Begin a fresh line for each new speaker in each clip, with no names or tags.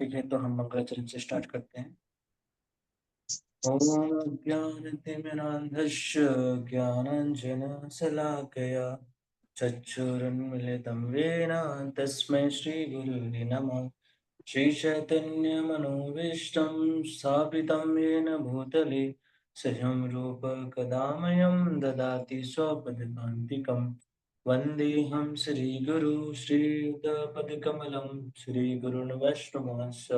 ठीक है, तो हम मंगलाचरण से स्टार्ट करते हैं। ओम ज्ञानतिमिरान्धस्य ज्ञानाञ्जनशलाकया चक्षुरुन्मीलितं येन तस्मै श्रीगुरुवे नमः। श्रीचैतन्यमनोभीष्टं स्थापितं येन भूतले स्वयं रूप कदा मह्यं ददाति स्वपदकान्तिकं। वन्देऽहं श्रीगुरु श्रीयुतपदकमलं श्रीगुरुन् वैष्णवांश्च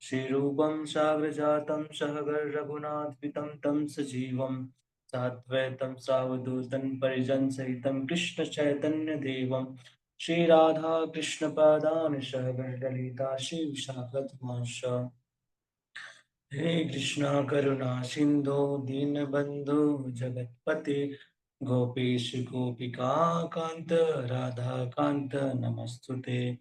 श्रीरूपं साग्रजातं सहगण रघुनाथपितं तं सजीवं साद्वैतं सावधूतं परिजनसहितं कृष्णचैतन्यदेवं श्रीराधा कृष्णपादान् सहगण ललिता श्रीविशाखत्मांश्च। हे कृष्णा करुणा सिंधु दीनबंधु जगतपते गोपेश गोपिका कांत राधा कांत नमस्तुते।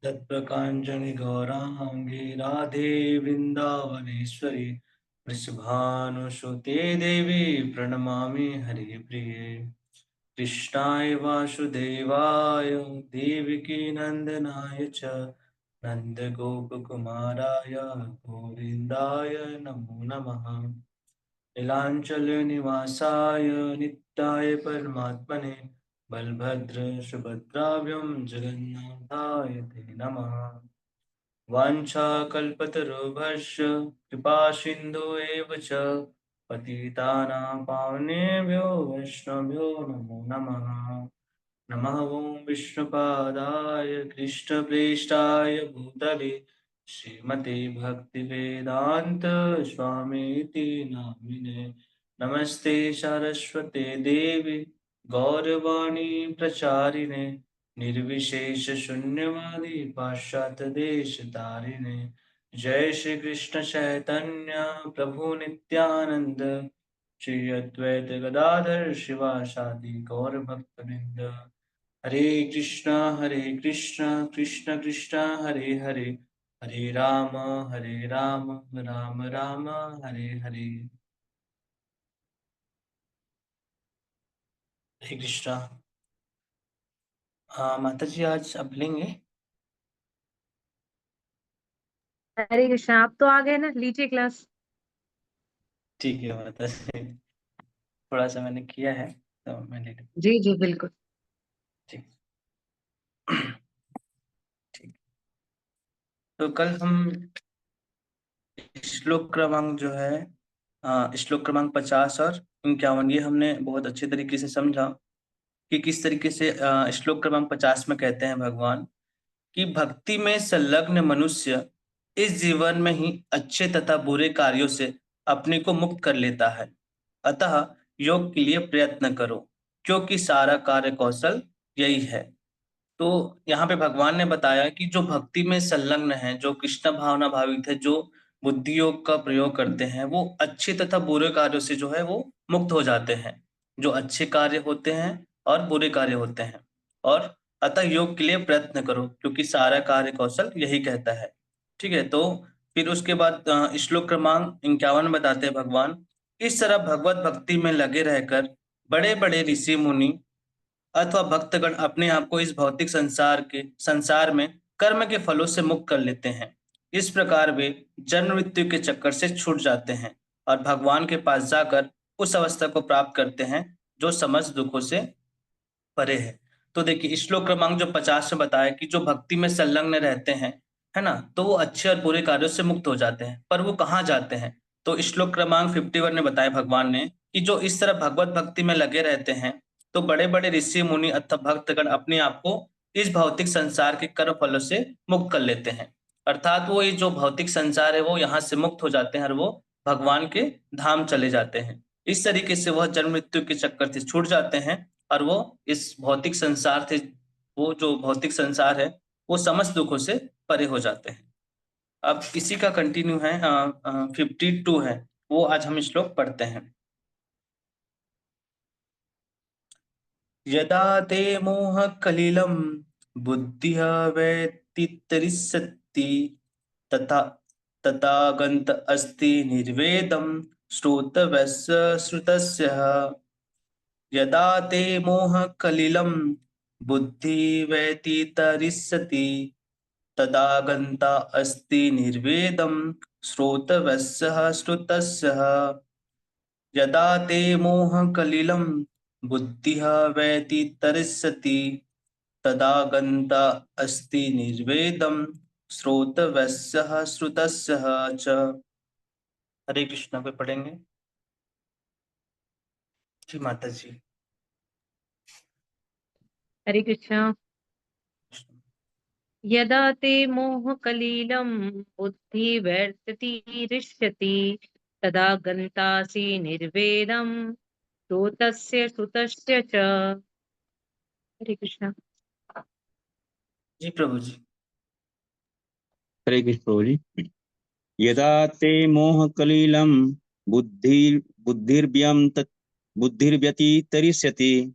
तत्प्रकाञ्चनि गौराङ्गी राधे वृन्दावनेश्वरी वृषभानुसुते देवी प्रणमामि हरिप्रिये। कृष्णाय वासुदेवाय देवकी नन्दनाय च नन्दगोपकुमाराय गोविन्दाय नमो नमः। नीलाञ्चलनिवासाय नित्याय परमात्मने बलभद्र सुभद्राभ्यां जगन्नाथाय ते नमः। वाञ्छाकल्पतरुभ्यश्च कृपासिन्धु एव च पतितानां पावनेभ्यो वैष्णवेभ्यो नमो नमः। नमः ॐ विष्णुपादाय कृष्णप्रेष्ठाय भूतले श्रीमते भक्तिवेदान्त स्वामीति नामिने। नमस्ते सरस्वते देवी गौरवाणी प्रचारिणे निर्विशेष शून्यवादी पाश्चात्य देश तारिणे। जय श्री कृष्ण चैतन्य प्रभु नित्यानंद श्री अद्वैत गदाधर शिवासादि गौर भक्तवृंद। हरे कृष्णा कृष्ण कृष्ण हरे हरे हरे राम राम राम हरे हरे। हरे कृष्णा। माता जी आज आप लेंगे?
हरे कृष्णा। आप तो आ गए ना, लीजिए क्लास।
ठीक है माता जी, थोड़ा सा मैंने किया है तो मैं ले लूँ।
जी जी बिल्कुल।
ठीक ठीक। तो कल हम श्लोक क्रमांक जो है श्लोक क्रमांक 50 और 51 ये हमने बहुत अच्छे तरीके से समझा कि किस तरीके से श्लोक क्रमांक 50 में कहते हैं भगवान कि भक्ति में संलग्न मनुष्य इस जीवन में ही अच्छे तथा बुरे कार्यों से अपने को मुक्त कर लेता है। अतः योग के लिए प्रयत्न करो क्योंकि सारा कार्य कौशल यही है। तो यहाँ पे भगवान ने बताया कि जो भक्ति में संलग्न है, जो कृष्ण भावना भावित है, जो बुद्धि योग का प्रयोग करते हैं, वो अच्छे तथा बुरे कार्यों से जो है वो मुक्त हो जाते हैं। जो अच्छे कार्य होते हैं और बुरे कार्य होते हैं। और अतः योग के लिए प्रयत्न करो क्योंकि सारा कार्य कौशल यही कहता है। ठीक है, तो फिर उसके बाद श्लोक क्रमांक 51 बताते हैं भगवान, इस तरह भगवत भक्ति में लगे रहकर बड़े बड़े ऋषि मुनि अथवा भक्तगण अपने आप को इस भौतिक संसार में कर्म के फलों से मुक्त कर लेते हैं। इस प्रकार वे जन्म मृत्यु के चक्कर से छूट जाते हैं और भगवान के पास जाकर उस अवस्था को प्राप्त करते हैं जो समस्त दुखों से परे है। तो देखिए श्लोक क्रमांक जो 50 में बताया कि जो भक्ति में संलग्न रहते हैं, है ना, तो वो अच्छे और बुरे कार्यों से मुक्त हो जाते हैं। पर वो कहाँ जाते हैं? तो श्लोक क्रमांक 51 ने बताया भगवान ने कि जो इस तरह भगवत भक्ति में लगे रहते हैं, तो बड़े बड़े ऋषि मुनि अथवा भक्तगण अपने आप को इस भौतिक संसार के कर्म फलों से मुक्त कर लेते हैं। अर्थात वो ये जो भौतिक संसार है वो यहाँ से मुक्त हो जाते हैं और वो भगवान के धाम चले जाते हैं। इस तरीके से वह जन्म मृत्यु के चक्कर से छूट जाते हैं और वो इस भौतिक संसार थे, वो जो भौतिक संसार है वो समस्त दुखों से परे हो जाते हैं। अब इसी का कंटिन्यू है 52 है, वो आज हम श्लोक पढ़ते हैं। यदा ते मोह कलिलं बुद्धिः व्यतितरिष्यति तथा तथा गन्त अस्ति निर्वेदं श्रोतव्यस्य श्रुतस्य। यदा ते मोह कलिलं बुद्धि व्यतीतरिष्यति तदा गन्ता अस्ति निर्वेदं श्रोतव्यस्य श्रुतस्य यदा ते मोहकलिलं बुद्धिः व्यतीतरिष्यति तदा गन्ता अस्ति निर्वेदं श्रोतव्यस्य श्रुतस्य च। हरे कृष्णा पे पढ़ेंगे। जी माता जी।
हरे कृष्णा। यदा ते मोहकलीलं बुद्धिवर्ततीरिष्यति तदा गन्तासि निर्वेदं श्रोतस्य श्रुतस्य च। हरे कृष्णा।
जी प्रभु जी।
हरे कृष्ण प्रभु जी। यदा ते मोहकलिलं बुद्धिर्व्यतीतरिष्यति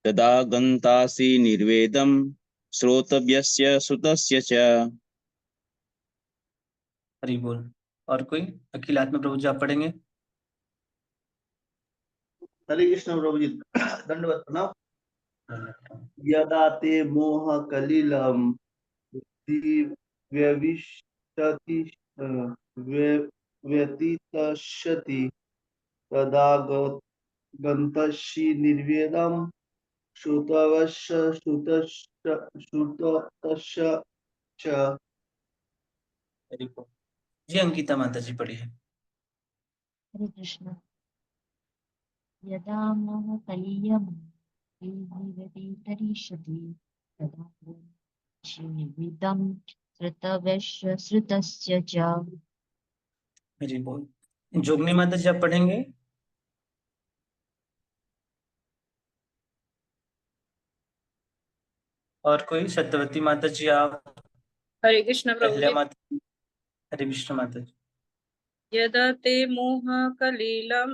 तदा गन्तासि निर्वेदं श्रोतव्यस्य श्रुतस्य च।
हरि बोल। और कोई? अखिलात्मा प्रभु जी आप पढ़ेंगे।
हरे कृष्ण प्रभु जी। दंडवत प्रणाम। यदा ते मोह कलिलं बुद्धि व्यविष्यति व्यतीतष्यति तदा गन्तस्य निर्वेदं श्रुतस्य च।
हरि बोल। जी अंकिता माता जी पढ़िए।
हरे कृष्ण। यदा मोहकलीयं व्यतीतरिष्यति तदा निर्वेदं श्रुतव्यस्य श्रुतस्य च।
हरि बोल। जोगनी माता जी आप पढ़ेंगे। और कोई? सत्यवती माता जी आप।
हरे कृष्ण प्रभु
अहिल्या
जी।
माता जी। हरे कृष्ण माता जी।
यदा ते मोहकलिलं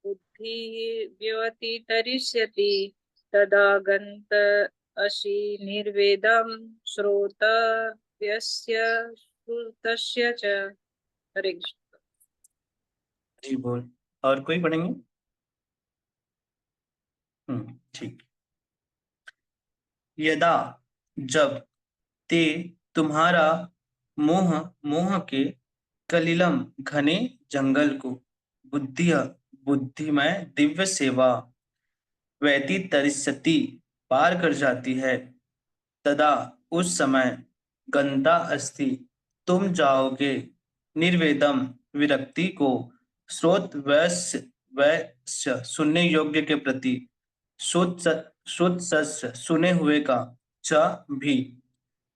बुद्धिर्व्यतीतरिष्यति तदा गन्तषि निर्वेदं श्रोतव्यस्य श्रुतस्य च। हरे कृष्ण।
जी बोल। और कोई पढ़ेंगे? ठीक। यदा जब ते तुम्हारा मोह मोह के कलिलम घने जंगल को बुद्धि बुद्धिमय दिव्य सेवा व्यतीतरिष्यति पार कर जाती है तदा उस समय गंदा अस्थि तुम जाओगे निर्वेदम विरक्ति को श्रोत वैश्य वैश्य सुनने योग्य के प्रति शुद्ध शुद्ध सस्य सुने हुए का च भी।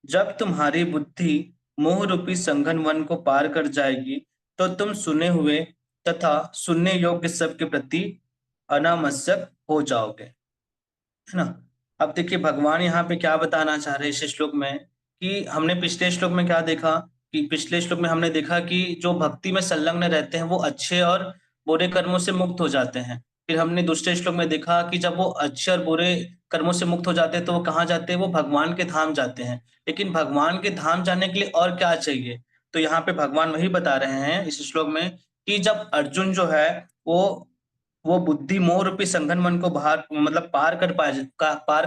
जब तुम्हारी बुद्धि मोह रूपी संघन वन को पार कर जाएगी तो तुम सुने हुए तथा सुनने योग्य सब के प्रति अनामस्यक हो जाओगे, है ना। अब देखिए भगवान यहाँ पे क्या बताना चाह रहे हैं इस श्लोक में कि हमने पिछले श्लोक में क्या देखा कि पिछले श्लोक में हमने देखा कि जो भक्ति में संलग्न रहते हैं वो अच्छे और बुरे कर्मों से मुक्त हो जाते हैं। फिर हमने दूसरे श्लोक में देखा कि जब वो अच्छे और बुरे कर्मों से मुक्त हो जाते हैं तो वो कहाँ जाते हैं? वो भगवान के धाम जाते हैं। लेकिन भगवान के धाम जाने के लिए और क्या चाहिए? तो यहाँ पे भगवान वही बता रहे हैं इस श्लोक में कि जब अर्जुन जो है वो वो बुद्धि मोह रूपी संघन मन को बाहर मतलब पार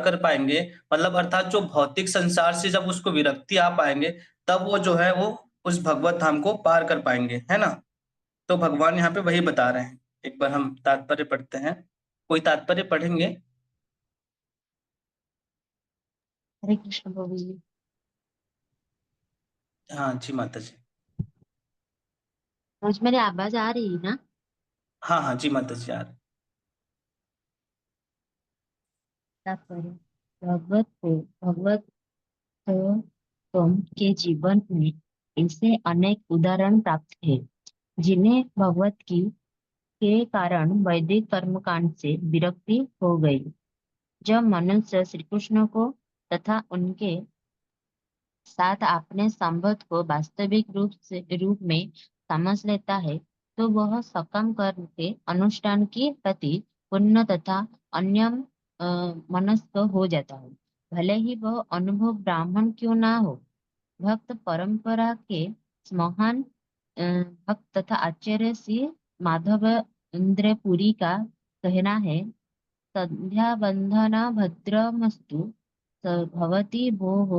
कर पाएंगे, मतलब अर्थात जो भौतिक संसार से जब उसको विरक्ति आ पाएंगे तब वो जो है वो उस भगवत धाम को पार कर पाएंगे, है ना। तो भगवान यहाँ पे वही बता रहे हैं। एक बार हम तात्पर्य पढ़ते हैं। कोई तात्पर्य पढ़ेंगे?
हरे कृष्ण प्रभु जी।
हाँ जी माता जी।
मुझ मेरी आवाज आ रही है ना?
हाँ हाँ जी माता जी आ रहे।
तात्पर्य। भगवत के जीवन में ऐसे अनेक उदाहरण प्राप्त है जिन्हें भगवत की के कारण वैदिक कर्मकांड से विरक्ति हो गई। जब मनुष्य श्री कृष्ण को तथा उनके साथ अपने संबंध को वास्तविक रूप में समझ लेता है तो वह सकाम कर्म के अनुष्ठान के प्रति पूर्ण तथा अन्य मनस्क हो जाता है, भले ही वह अनुभव ब्राह्मण क्यों ना हो। भक्त परंपरा के महान भक्त तथा आचार्य श्री माधव इंद्र पुरी का कहना है, संध्या बंधना भद्रमस्तु भवति भोः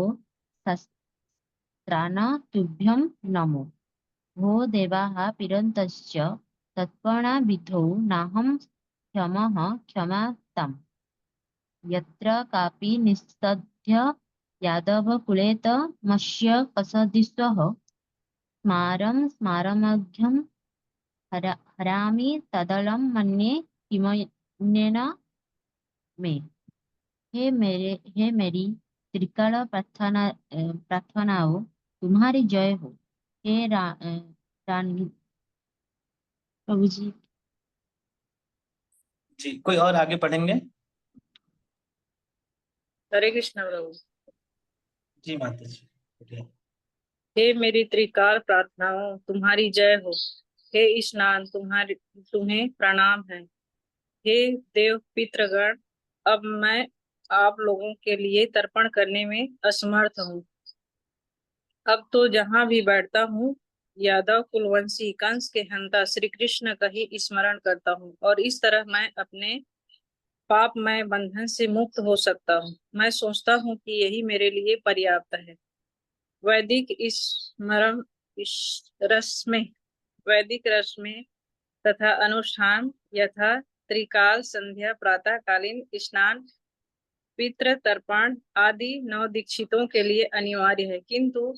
शस्त्रान् तुभ्यं नमो। भो देवाः पीडन्तश्च तत्त्वणाविधौ नाहं क्षमः क्षमाताम्। यत्र कापि निस्तध्य यादवकुलेतमस्य कसदिष्वः स्मारं स्मारमघ्यं हरामि तदलं मन्ये किमन्येन मे। हे मेरी त्रिकाल प्रार्थनाओं तुम्हारी जय हो। हे रानी प्रभु जी।
जी, कोई और आगे पढ़ेंगे?
हरे कृष्ण प्रभु।
जी माता जी, बोलिए।
हे मेरी त्रिकाल प्रार्थनाओं तुम्हारी जय हो। हे स्नान तुम्हें प्रणाम है। हे देव पितृगण, अब मैं आप लोगों के लिए तर्पण करने में असमर्थ हूँ। अब तो जहाँ भी बैठता हूँ यादव कुलवंशी कंस के हंता श्री कृष्ण का ही स्मरण करता हूँ और इस तरह मैं अपने पापमय बंधन से मुक्त हो सकता हूँ। मैं सोचता हूँ कि यही मेरे लिए पर्याप्त है। वैदिक स्मरण वैदिक रस्में तथा अनुष्ठान यथा त्रिकाल संध्या प्रातःकालीन स्नान पितृ तर्पण आदि नव दीक्षितों के लिए अनिवार्य है, किंतु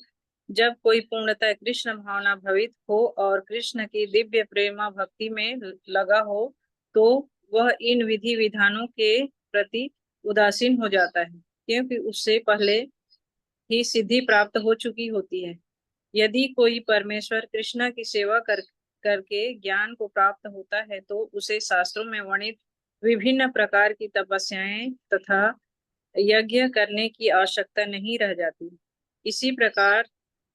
जब कोई पूर्णतः कृष्ण भावना भवित हो और कृष्ण की दिव्य प्रेमा भक्ति में लगा हो तो वह इन विधि विधानों के प्रति उदासीन हो जाता है, क्योंकि उससे पहले ही सिद्धि प्राप्त हो चुकी होती है। यदि कोई परमेश्वर कृष्ण की सेवा करके ज्ञान को प्राप्त होता है तो उसे शास्त्रों में वर्णित विभिन्न प्रकार की तपस्याएं तथा यज्ञ करने की आवश्यकता नहीं रह जाती। इसी प्रकार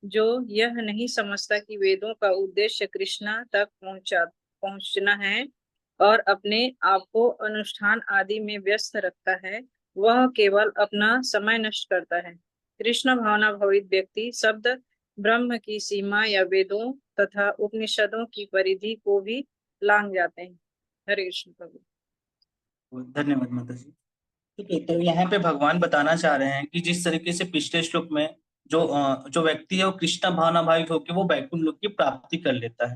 जो यह नहीं समझता कि वेदों का उद्देश्य कृष्ण तक पहुंचना है और अपने आप को अनुष्ठान आदि में व्यस्त रखता है, वह केवल अपना समय नष्ट करता है। कृष्ण भावना भवित व्यक्ति शब्द ब्रह्म की सीमा या वेदों तथा उपनिषदों की परिधि को भी लांघ जाते हैं। हरे कृष्ण प्रभु।
धन्यवाद माता जी। ठीक है, तो यहाँ पे भगवान बताना चाह रहे हैं कि जिस तरीके से पिछले श्लोक में जो व्यक्ति है वो कृष्ण भावना भावित होकर वो वैकुंठ लोक की प्राप्ति कर लेता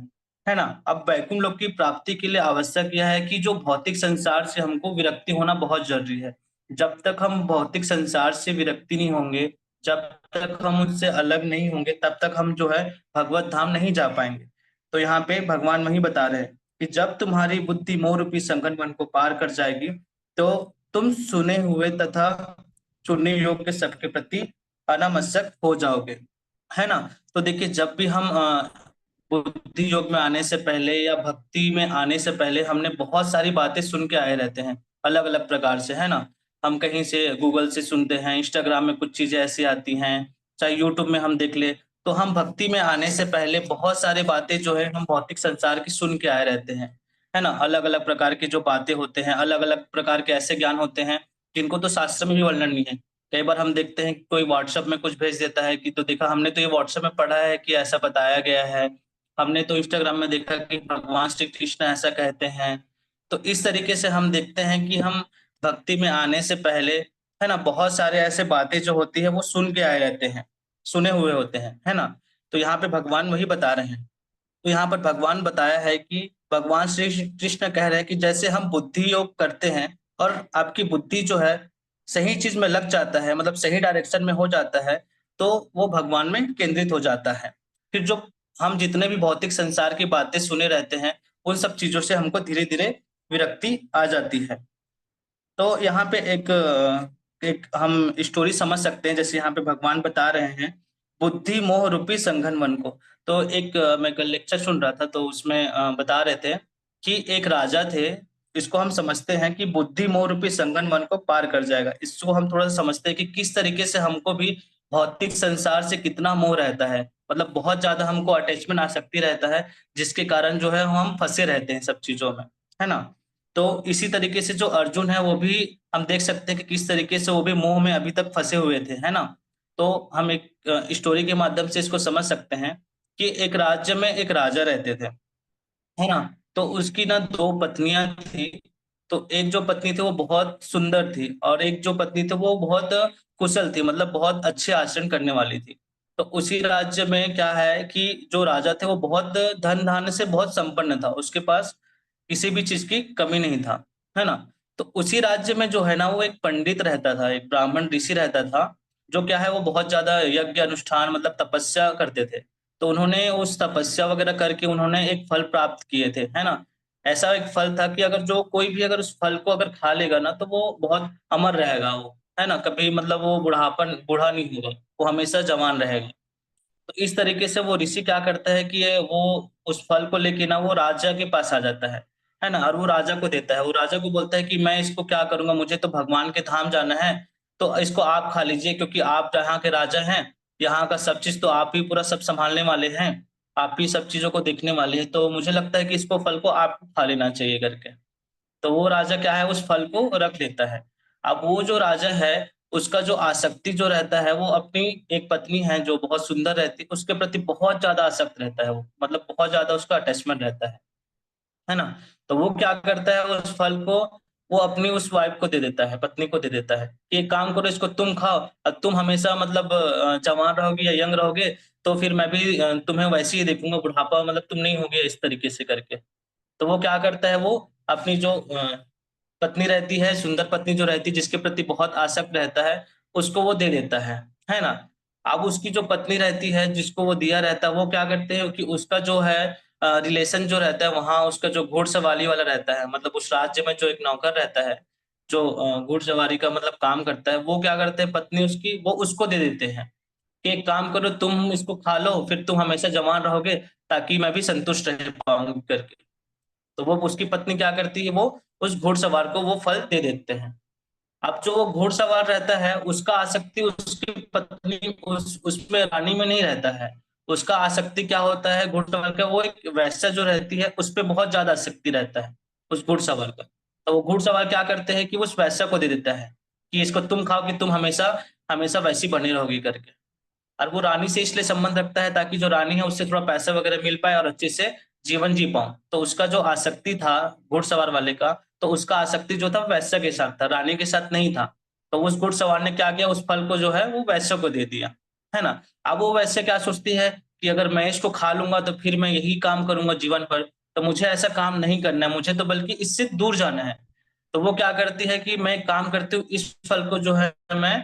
है ना। अब वैकुंठ लोक की प्राप्ति के लिए आवश्यक यह है कि जो भौतिक संसार से हमको विरक्ति होना बहुत जरूरी है। जब तक हम भौतिक संसार से विरक्ति नहीं होंगे, जब तक हम उससे अलग नहीं होंगे, तब तक हम जो है भगवत धाम नहीं जा पाएंगे। तो यहाँ पे भगवान वही बता रहे हैं कि जब तुम्हारी बुद्धि मोह रूपी संगम वन को पार कर जाएगी तो तुम सुने हुए तथा चुनने योग्य सबके प्रति अनामस्यक हो जाओगे, है ना। तो देखिए, जब भी हम बुद्धि योग में आने से पहले या भक्ति में आने से पहले हमने बहुत सारी बातें सुन के आए रहते हैं अलग अलग प्रकार से, है ना। हम कहीं से गूगल से सुनते हैं, इंस्टाग्राम में कुछ चीजें ऐसी आती हैं, चाहे यूट्यूब में हम देख ले। तो हम भक्ति में आने से पहले बहुत सारी बातें जो है हम भौतिक संसार की सुन के आए रहते हैं, है ना। अलग अलग प्रकार की जो बातें होते हैं, अलग अलग प्रकार के ऐसे ज्ञान होते हैं जिनको तो शास्त्र में भी वर्णन नहीं है। कई बार हम देखते हैं कि कोई व्हाट्सएप में कुछ भेज देता है कि तो देखा हमने तो ये व्हाट्सएप में पढ़ा है कि ऐसा बताया गया है, हमने तो इंस्टाग्राम में देखा कि भगवान श्री कृष्ण ऐसा कहते हैं। तो इस तरीके से हम देखते हैं कि हम भक्ति में आने से पहले, है ना, बहुत सारे ऐसे बातें जो होती है वो सुन के आए रहते हैं, सुने हुए होते हैं, है ना। तो यहाँ पे भगवान वही बता रहे हैं। तो यहाँ पर भगवान बताया है कि भगवान श्री कृष्ण कह रहे हैं कि जैसे हम बुद्धि योग करते हैं और आपकी बुद्धि जो है सही चीज में लग जाता है, मतलब सही डायरेक्शन में हो जाता है, तो वो भगवान में केंद्रित हो जाता है। फिर जो हम जितने भी भौतिक संसार की बातें सुने रहते हैं उन सब चीजों से हमको धीरे धीरे विरक्ति आ जाती है। तो यहाँ पे एक हम स्टोरी समझ सकते हैं, जैसे यहाँ पे भगवान बता रहे हैं बुद्धि मोह रूपी संघन वन को। तो मैं कल लेक्चर सुन रहा था तो उसमें बता रहे थे कि एक राजा थे, इसको हम समझते हैं कि बुद्धि मोह रूपी संघन वन को पार कर जाएगा। इसको हम थोड़ा सा समझते हैं कि किस तरीके से हमको भी भौतिक संसार से कितना मोह रहता है, मतलब बहुत ज्यादा हमको अटैचमेंट आसक्ति रहता है, जिसके कारण जो है हम फंसे रहते हैं सब चीजों में, है ना। तो इसी तरीके से जो अर्जुन है वो भी हम देख सकते हैं कि किस तरीके से वो भी मोह में अभी तक फंसे हुए थे, है ना। तो हम एक स्टोरी के माध्यम से इसको समझ सकते हैं कि एक राज्य में एक राजा रहते थे, है ना। तो उसकी ना दो पत्नियां थी। तो एक जो पत्नी थी वो बहुत सुंदर थी और एक जो पत्नी थी वो बहुत कुशल थी, मतलब बहुत अच्छे आचरण करने वाली थी। तो उसी राज्य में क्या है कि जो राजा थे वो बहुत धन धान्य से बहुत संपन्न था, उसके पास किसी भी चीज की कमी नहीं था, है ना? तो उसी राज्य में जो है ना वो एक पंडित रहता था, एक ब्राह्मण ऋषि रहता था, जो क्या है वो बहुत ज्यादा यज्ञ अनुष्ठान मतलब तपस्या करते थे। तो उन्होंने उस तपस्या वगैरह करके उन्होंने एक फल प्राप्त किए थे, है ना? ऐसा एक फल था कि अगर जो कोई भी अगर उस फल को अगर खा लेगा ना तो वो बहुत अमर रहेगा वो, है ना? कभी मतलब वो बुढ़ापन बूढ़ा नहीं होगा, वो हमेशा जवान रहेगा। तो इस तरीके से वो ऋषि क्या करता है कि वो उस फल को लेके ना वो राजा के पास आ जाता है ना? और वो राजा को देता है। वो राजा को बोलता है कि मैं इसको क्या करूँगा, मुझे तो भगवान के धाम जाना है, तो इसको आप खा लीजिए क्योंकि आप यहाँ के राजा हैं, यहाँ का सब चीज़ तो आप ही पूरा सब सँभालने वाले हैं, आप ही सब चीज़ों को देखने वाले हैं, तो मुझे लगता है कि इसको फल को आपको खा लेना चाहिए करके। तो वो राजा क्या है उस फल को रख लेता है। अब वो जो राजा है, उसका जो आसक्ति जो रहता है वो अपनी एक पत्नी है जो बहुत सुंदर रहती है, उसके प्रति बहुत ज़्यादा आसक्त रहता है वो, मतलब बहुत ज़्यादा उसका अटैचमेंट रहता है ना? तो वो क्या करता है उस फल को वो अपनी उस वाइफ को दे देता है, पत्नी को दे देता है कि एक काम करो इसको तुम खाओ, तुम हमेशा मतलब जवान रहोगे या यंग रहोगे, तो फिर मैं भी तुम्हें वैसे ही देखूँगा, बुढ़ापा मतलब तुम नहीं होगे इस तरीके से करके। तो वो क्या करता है वो अपनी जो पत्नी रहती है, सुंदर पत्नी जो रहती है जिसके प्रति बहुत आसक्त रहता है, उसको वो दे देता है ना? अब उसकी जो पत्नी रहती है, जिसको वो दिया रहता है, वो क्या करते हैं कि उसका जो है रिलेशन जो रहता है वहाँ उसका जो घुड़सवारी वाला रहता है, मतलब उस राज्य में जो एक नौकर रहता है, जो घुड़सवारी का मतलब काम करता है, वो क्या करते हैं पत्नी उसकी वो उसको दे देते हैं, कि एक काम करो तुम इसको खा लो, फिर तुम हमेशा जवान रहोगे, ताकि मैं भी संतुष्ट रह पाऊँगी करके। तो वो उसकी पत्नी क्या करती है वो उस घुड़सवार को वो फल दे देते हैं। अब जो वो घुड़सवार रहता है उसका आसक्ति उसकी पत्नी उसमें रानी में नहीं रहता है। उसका आसक्ति क्या होता है घुड़सवार का वो एक वेश्या जो रहती है उस पे बहुत ज़्यादा आसक्ति रहता है, उस घुड़सवार का। तो वो घुड़सवार क्या करते हैं कि उस वेश्या को दे देता है, कि इसको तुम खाओ कि तुम हमेशा हमेशा वैसी बनी रहोगी करके। और वो रानी से इसलिए संबंध रखता है ताकि जो रानी है उससे थोड़ा पैसा वगैरह मिल पाए और अच्छे से जीवन जी पाऊँ। तो उसका जो आसक्ति था घुड़सवार वाले का, तो उसका आसक्ति जो था वैश्या के साथ था, रानी के साथ नहीं था। तो उस घुड़सवार ने क्या किया उस फल को जो है वो वैश्या को दे दिया, है ना? अब वो वैश्या क्या सोचती है कि अगर मैं इसको खा लूँगा तो फिर मैं यही काम करूँगा जीवन भर, तो मुझे ऐसा काम नहीं करना है, मुझे तो बल्कि इससे दूर जाना है। तो वो क्या करती है कि मैं एक काम करती हूँ इस फल को जो है मैं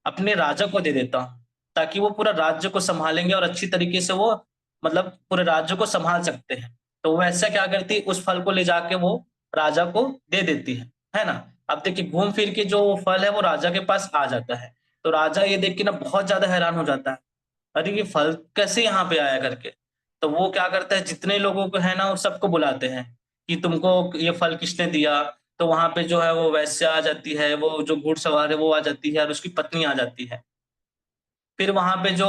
अपने राजा को दे देता हूँ, ताकि वो पूरा राज्य को सँभालेंगे और अच्छी तरीके से वो मतलब पूरे राज्य को सँभाल सकते हैं। तो वो ऐसा क्या करती है उस फल को ले जाके वो राजा को दे देती है ना? अब देखिए घूम फिर के जो फल है वो राजा के पास आ जाता है। तो राजा ये देख के ना बहुत ज़्यादा हैरान हो जाता है। अरे! ये फल कैसे यहाँ पे आया करके। तो वो क्या करता है जितने लोगों को है ना वो सबको बुलाते हैं, कि तुमको ये फल किसने दिया? तो वहाँ पे जो है वो वेश्या आ जाती है, वो जो घुड़सवार है वो आ जाती है और उसकी पत्नी आ जाती है। फिर वहाँ पे जो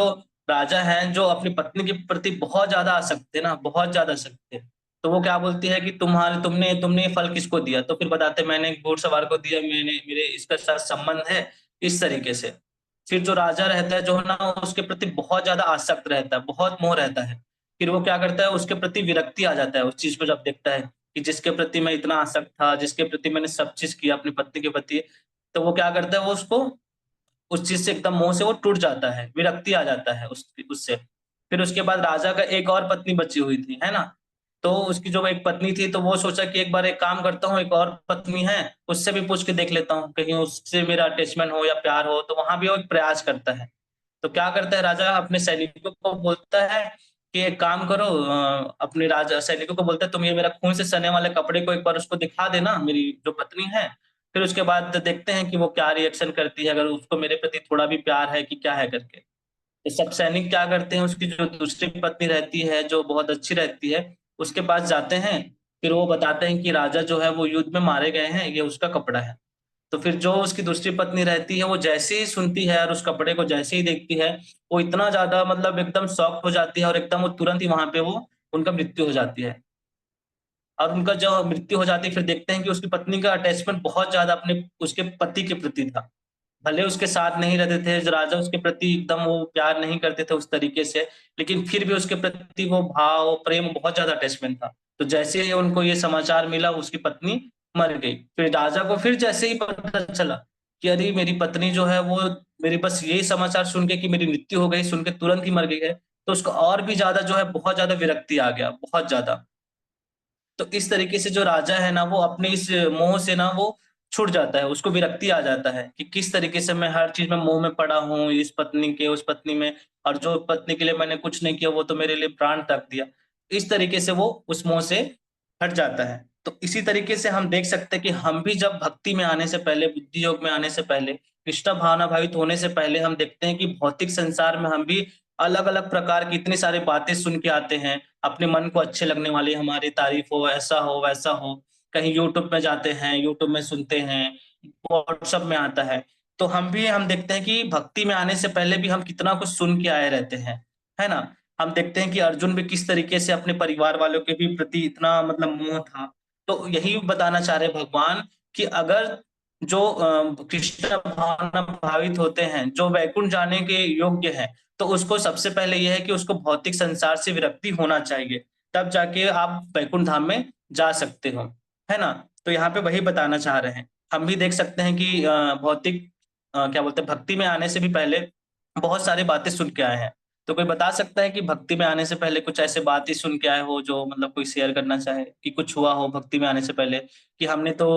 राजा हैं, जो अपनी पत्नी के प्रति बहुत ज़्यादा आसक्त थे ना, बहुत ज़्यादा आसक्त थे। तो वो क्या बोलती है कि तुमने तुमने ये फल किसको दिया? तो फिर बताते हैं मैंने घुड़सवार को दिया, मैंने मेरे इसके साथ संबंध है, इस तरीके से। फिर जो राजा रहता है जो है ना उसके प्रति बहुत ज़्यादा आसक्त रहता है, बहुत मोह रहता है। फिर वो क्या करता है उसके प्रति विरक्ति आ जाता है उस चीज़ को जब देखता है, कि जिसके प्रति मैं इतना आसक्त था, जिसके प्रति मैंने सब चीज़ किया अपनी पत्नी के प्रति, तो वो क्या करता है वो उसको उस चीज़ से एकदम मोह से वो टूट जाता है, विरक्ति आ जाता है उससे। फिर उसके बाद राजा का एक और पत्नी बची हुई थी, है ना? तो उसकी जो एक पत्नी थी तो वो सोचा कि एक बार एक काम करता हूँ, एक और पत्नी है, उससे भी पूछ के देख लेता हूँ, कहीं उससे मेरा अटैचमेंट हो या प्यार हो, तो वहाँ भी वो एक प्रयास करता है। तो क्या करता है राजा अपने सैनिकों को बोलता है कि एक काम करो अपने राजा सैनिकों को बोलता है तुम ये मेरा खून से सने वाले कपड़े को एक बार उसको दिखा देना मेरी जो पत्नी है, फिर उसके बाद देखते हैं कि वो क्या रिएक्शन करती है, अगर उसको मेरे प्रति थोड़ा भी प्यार है कि क्या है करके। तो सब सैनिक क्या करते हैं उसकी जो दूसरी पत्नी रहती है, जो बहुत अच्छी रहती है, उसके पास जाते हैं, फिर वो बताते हैं कि राजा जो है वो युद्ध में मारे गए हैं, ये उसका कपड़ा है। तो फिर जो उसकी दूसरी पत्नी रहती है, वो जैसे ही सुनती है और उस कपड़े को जैसे ही देखती है, वो इतना ज़्यादा मतलब एकदम शॉक्ड हो जाती है और एकदम वो तुरंत ही वहाँ पे वो उनका मृत्यु हो जाती है। और उनका जो मृत्यु हो जाती है, फिर देखते हैं कि उसकी पत्नी का अटैचमेंट बहुत ज़्यादा अपने उसके पति के प्रति था। भले उसके साथ नहीं रहते थे, जो राजा उसके प्रति एकदम वो प्यार नहीं करते थे उस तरीके से, लेकिन फिर भी उसके प्रति वो भाव, प्रेम बहुत ज़्यादा अटैचमेंट था। तो जैसे ही उनको ये समाचार मिला, उसकी पत्नी मर गई। फिर राजा को फिर जैसे ही पता चला, कि अरे मेरी पत्नी जो है वो मेरी बस यही समाचार सुन के कि मेरी मृत्यु हो गई सुन के तुरंत ही मर गई है, तो उसको और भी ज्यादा जो है बहुत ज्यादा विरक्ति आ गया, बहुत ज्यादा। तो इस तरीके से जो राजा है ना वो अपने इस मोह से ना वो छूट जाता है, उसको विरक्ति आ जाता है कि किस तरीके से मैं हर चीज में मोह में पड़ा हूँ, इस पत्नी के उस पत्नी में, और जो पत्नी के लिए मैंने कुछ नहीं किया वो तो मेरे लिए प्राण त्याग दिया। इस तरीके से वो उस मोह से हट जाता है। तो इसी तरीके से हम देख सकते हैं कि हम भी जब भक्ति में आने से पहले, बुद्धि योग में आने से पहले, कृष्ण भावना भावित होने से पहले हम देखते हैं कि भौतिक संसार में हम भी अलग अलग प्रकार की इतनी सारी बातें सुन के आते हैं, अपने मन को अच्छे लगने वाली हमारी तारीफ हो, ऐसा हो वैसा हो। कहीं यूट्यूब में जाते हैं, यूट्यूब में सुनते हैं, व्हाट्सएप में आता है। तो हम देखते हैं कि भक्ति में आने से पहले भी हम कितना कुछ सुन के आए रहते हैं, है ना? हम देखते हैं कि अर्जुन भी किस तरीके से अपने परिवार वालों के भी प्रति इतना मतलब मोह था। तो यही बताना चाह रहे भगवान कि अगर जो कृष्ण भावना भावित होते हैं, जो वैकुंठ जाने के योग्य हैं, तो उसको सबसे पहले ये है कि उसको भौतिक संसार से विरक्ति होना चाहिए, तब जाके आप वैकुंठ धाम में जा सकते हो, है ना? तो यहाँ पे वही बताना चाह रहे हैं। हम भी देख सकते हैं कि भौतिक क्या बोलते हैं, भक्ति में आने से भी पहले बहुत सारी बातें सुन के आए हैं। तो कोई बता सकता है कि भक्ति में आने से पहले कुछ ऐसे बातें सुन के आए हो जो मतलब कोई शेयर करना चाहे कि कुछ हुआ हो भक्ति में आने से पहले, कि हमने तो